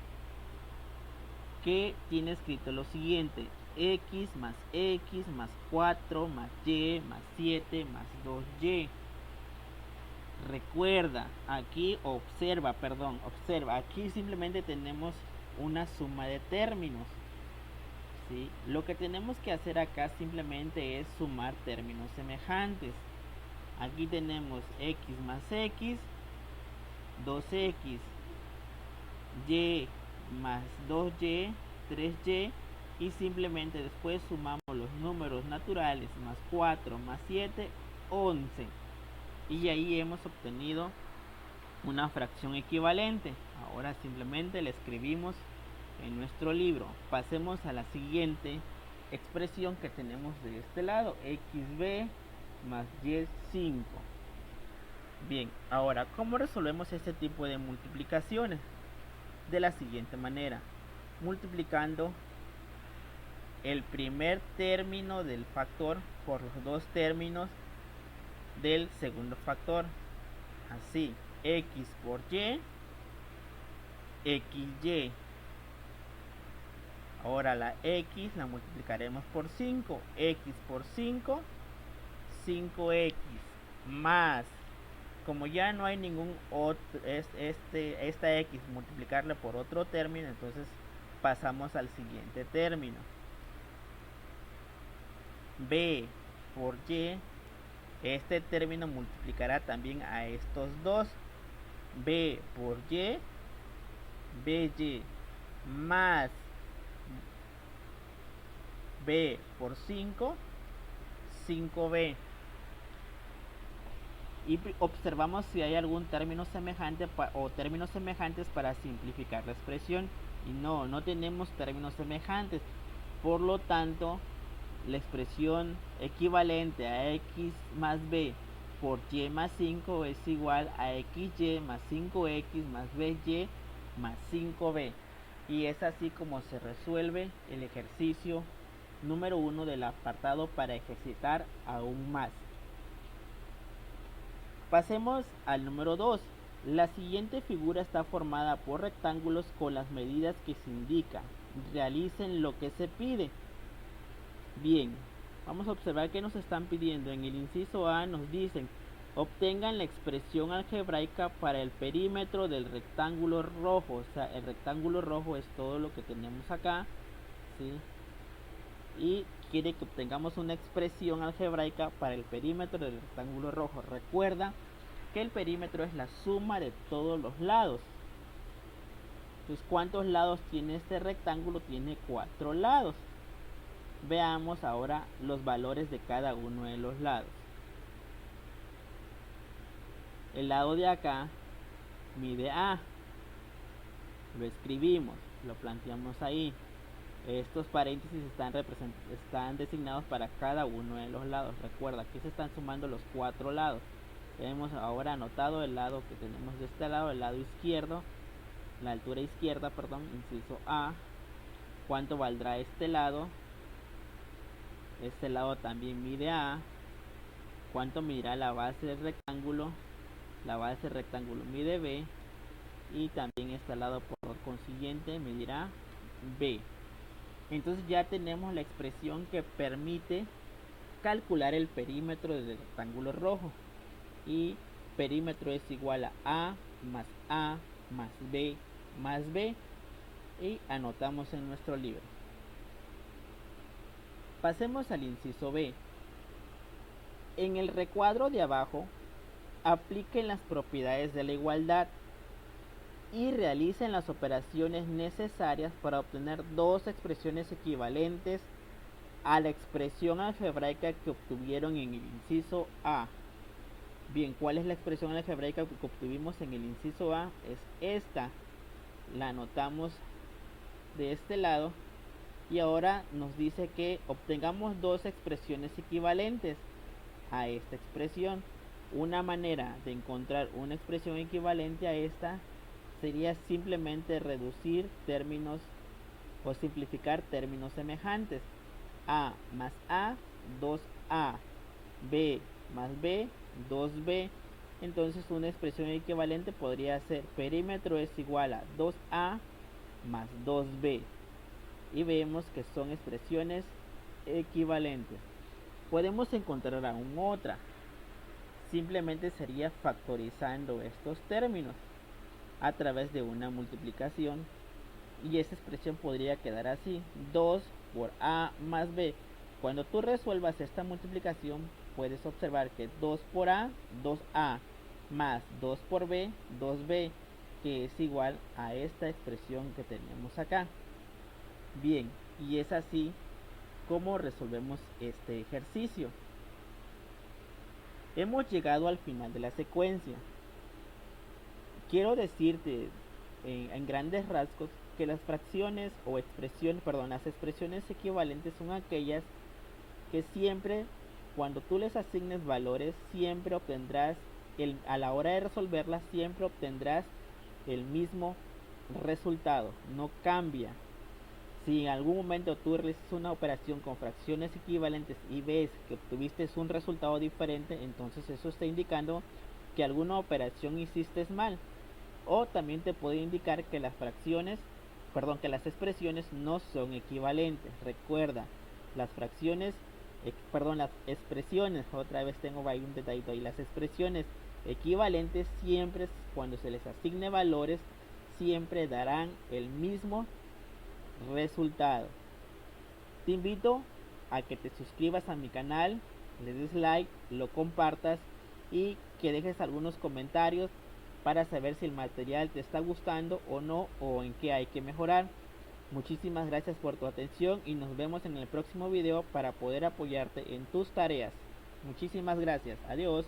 que tiene escrito lo siguiente: x más 4 más y más 7 más 2y. Recuerda, aquí observa, aquí simplemente tenemos una suma de términos, ¿sí? Lo que tenemos que hacer acá simplemente es sumar términos semejantes. Aquí tenemos x más x, 2x, y más 2y, 3y, y simplemente después sumamos los números naturales, más 4 más 7, 11. Y ahí hemos obtenido una fracción equivalente. Ahora simplemente la escribimos en nuestro libro. Pasemos a la siguiente expresión que tenemos de este lado: xb más y5. Bien, ahora, ¿cómo resolvemos este tipo de multiplicaciones? De la siguiente manera: multiplicando el primer término del factor por los dos términos del segundo factor. Así, x por y, xy. Ahora la x la multiplicaremos por 5. X por 5, 5x. Más, como ya no hay ningún otro, esta x multiplicarle por otro término, entonces pasamos al siguiente término. B por y. Este término multiplicará también a estos dos. B por y, by, más b por 5, 5b. Y observamos si hay algún término semejante o términos semejantes para simplificar la expresión. Y no tenemos términos semejantes. Por lo tanto, la expresión equivalente a x más b por y más 5 es igual a xy más 5x más by más 5b. Y es así como se resuelve el ejercicio número 1 del apartado para ejercitar aún más. Pasemos al número 2. La siguiente figura está formada por rectángulos con las medidas que se indican. Realicen lo que se pide. Bien, vamos a observar que nos están pidiendo. En el inciso A nos dicen: obtengan la expresión algebraica para el perímetro del rectángulo rojo. O sea, el rectángulo rojo es todo lo que tenemos acá, ¿sí? Y quiere que obtengamos una expresión algebraica para el perímetro del rectángulo rojo. Recuerda que el perímetro es la suma de todos los lados. Entonces, ¿cuántos lados tiene este rectángulo? Tiene 4 lados. Veamos ahora los valores de cada uno de los lados. El lado de acá mide A. Lo escribimos, lo planteamos ahí. Estos paréntesis están designados para cada uno de los lados. Recuerda, aquí se están sumando los 4 lados. Hemos ahora anotado el lado que tenemos de este lado, el lado izquierdo, la altura izquierda, perdón, inciso A. ¿Cuánto valdrá este lado? Este lado también mide A. ¿Cuánto medirá la base del rectángulo? La base del rectángulo mide B. Y también este lado por consiguiente medirá B. Entonces ya tenemos la expresión que permite calcular el perímetro del rectángulo rojo. Y perímetro es igual a más B más B. Y anotamos en nuestro libro. Pasemos al inciso B. En el recuadro de abajo, apliquen las propiedades de la igualdad y realicen las operaciones necesarias para obtener dos expresiones equivalentes a la expresión algebraica que obtuvieron en el inciso A. Bien, ¿cuál es la expresión algebraica que obtuvimos en el inciso A? Es esta. La anotamos de este lado y ahora nos dice que obtengamos dos expresiones equivalentes a esta expresión. Una manera de encontrar una expresión equivalente a esta sería simplemente reducir términos o simplificar términos semejantes. A más A, 2A. B más B, 2B. Entonces una expresión equivalente podría ser: perímetro es igual a 2A más 2B. Y vemos que son expresiones equivalentes. Podemos encontrar aún otra. Simplemente sería factorizando estos términos a través de una multiplicación. Y esa expresión podría quedar así: 2 por A más B. Cuando tú resuelvas esta multiplicación, puedes observar que 2 por A, 2A, más 2 por B, 2B, que es igual a esta expresión que tenemos acá. Bien, y es así como resolvemos este ejercicio. Hemos llegado al final de la secuencia. Quiero decirte en grandes rasgos que las fracciones o las expresiones equivalentes son aquellas que siempre, cuando tú les asignes valores, siempre obtendrás, a la hora de resolverlas, siempre obtendrás el mismo resultado, no cambia. Si en algún momento tú realizas una operación con fracciones equivalentes y ves que obtuviste un resultado diferente, entonces eso está indicando que alguna operación hiciste mal. O también te puede indicar que las expresiones no son equivalentes. Recuerda, las expresiones, otra vez tengo ahí un detallito ahí, las expresiones equivalentes siempre, cuando se les asigne valores, siempre darán el mismo resultado. Te invito a que te suscribas a mi canal, le des like, lo compartas y que dejes algunos comentarios para saber si el material te está gustando o no, o en qué hay que mejorar. Muchísimas gracias por tu atención y nos vemos en el próximo video para poder apoyarte en tus tareas. Muchísimas gracias. Adiós.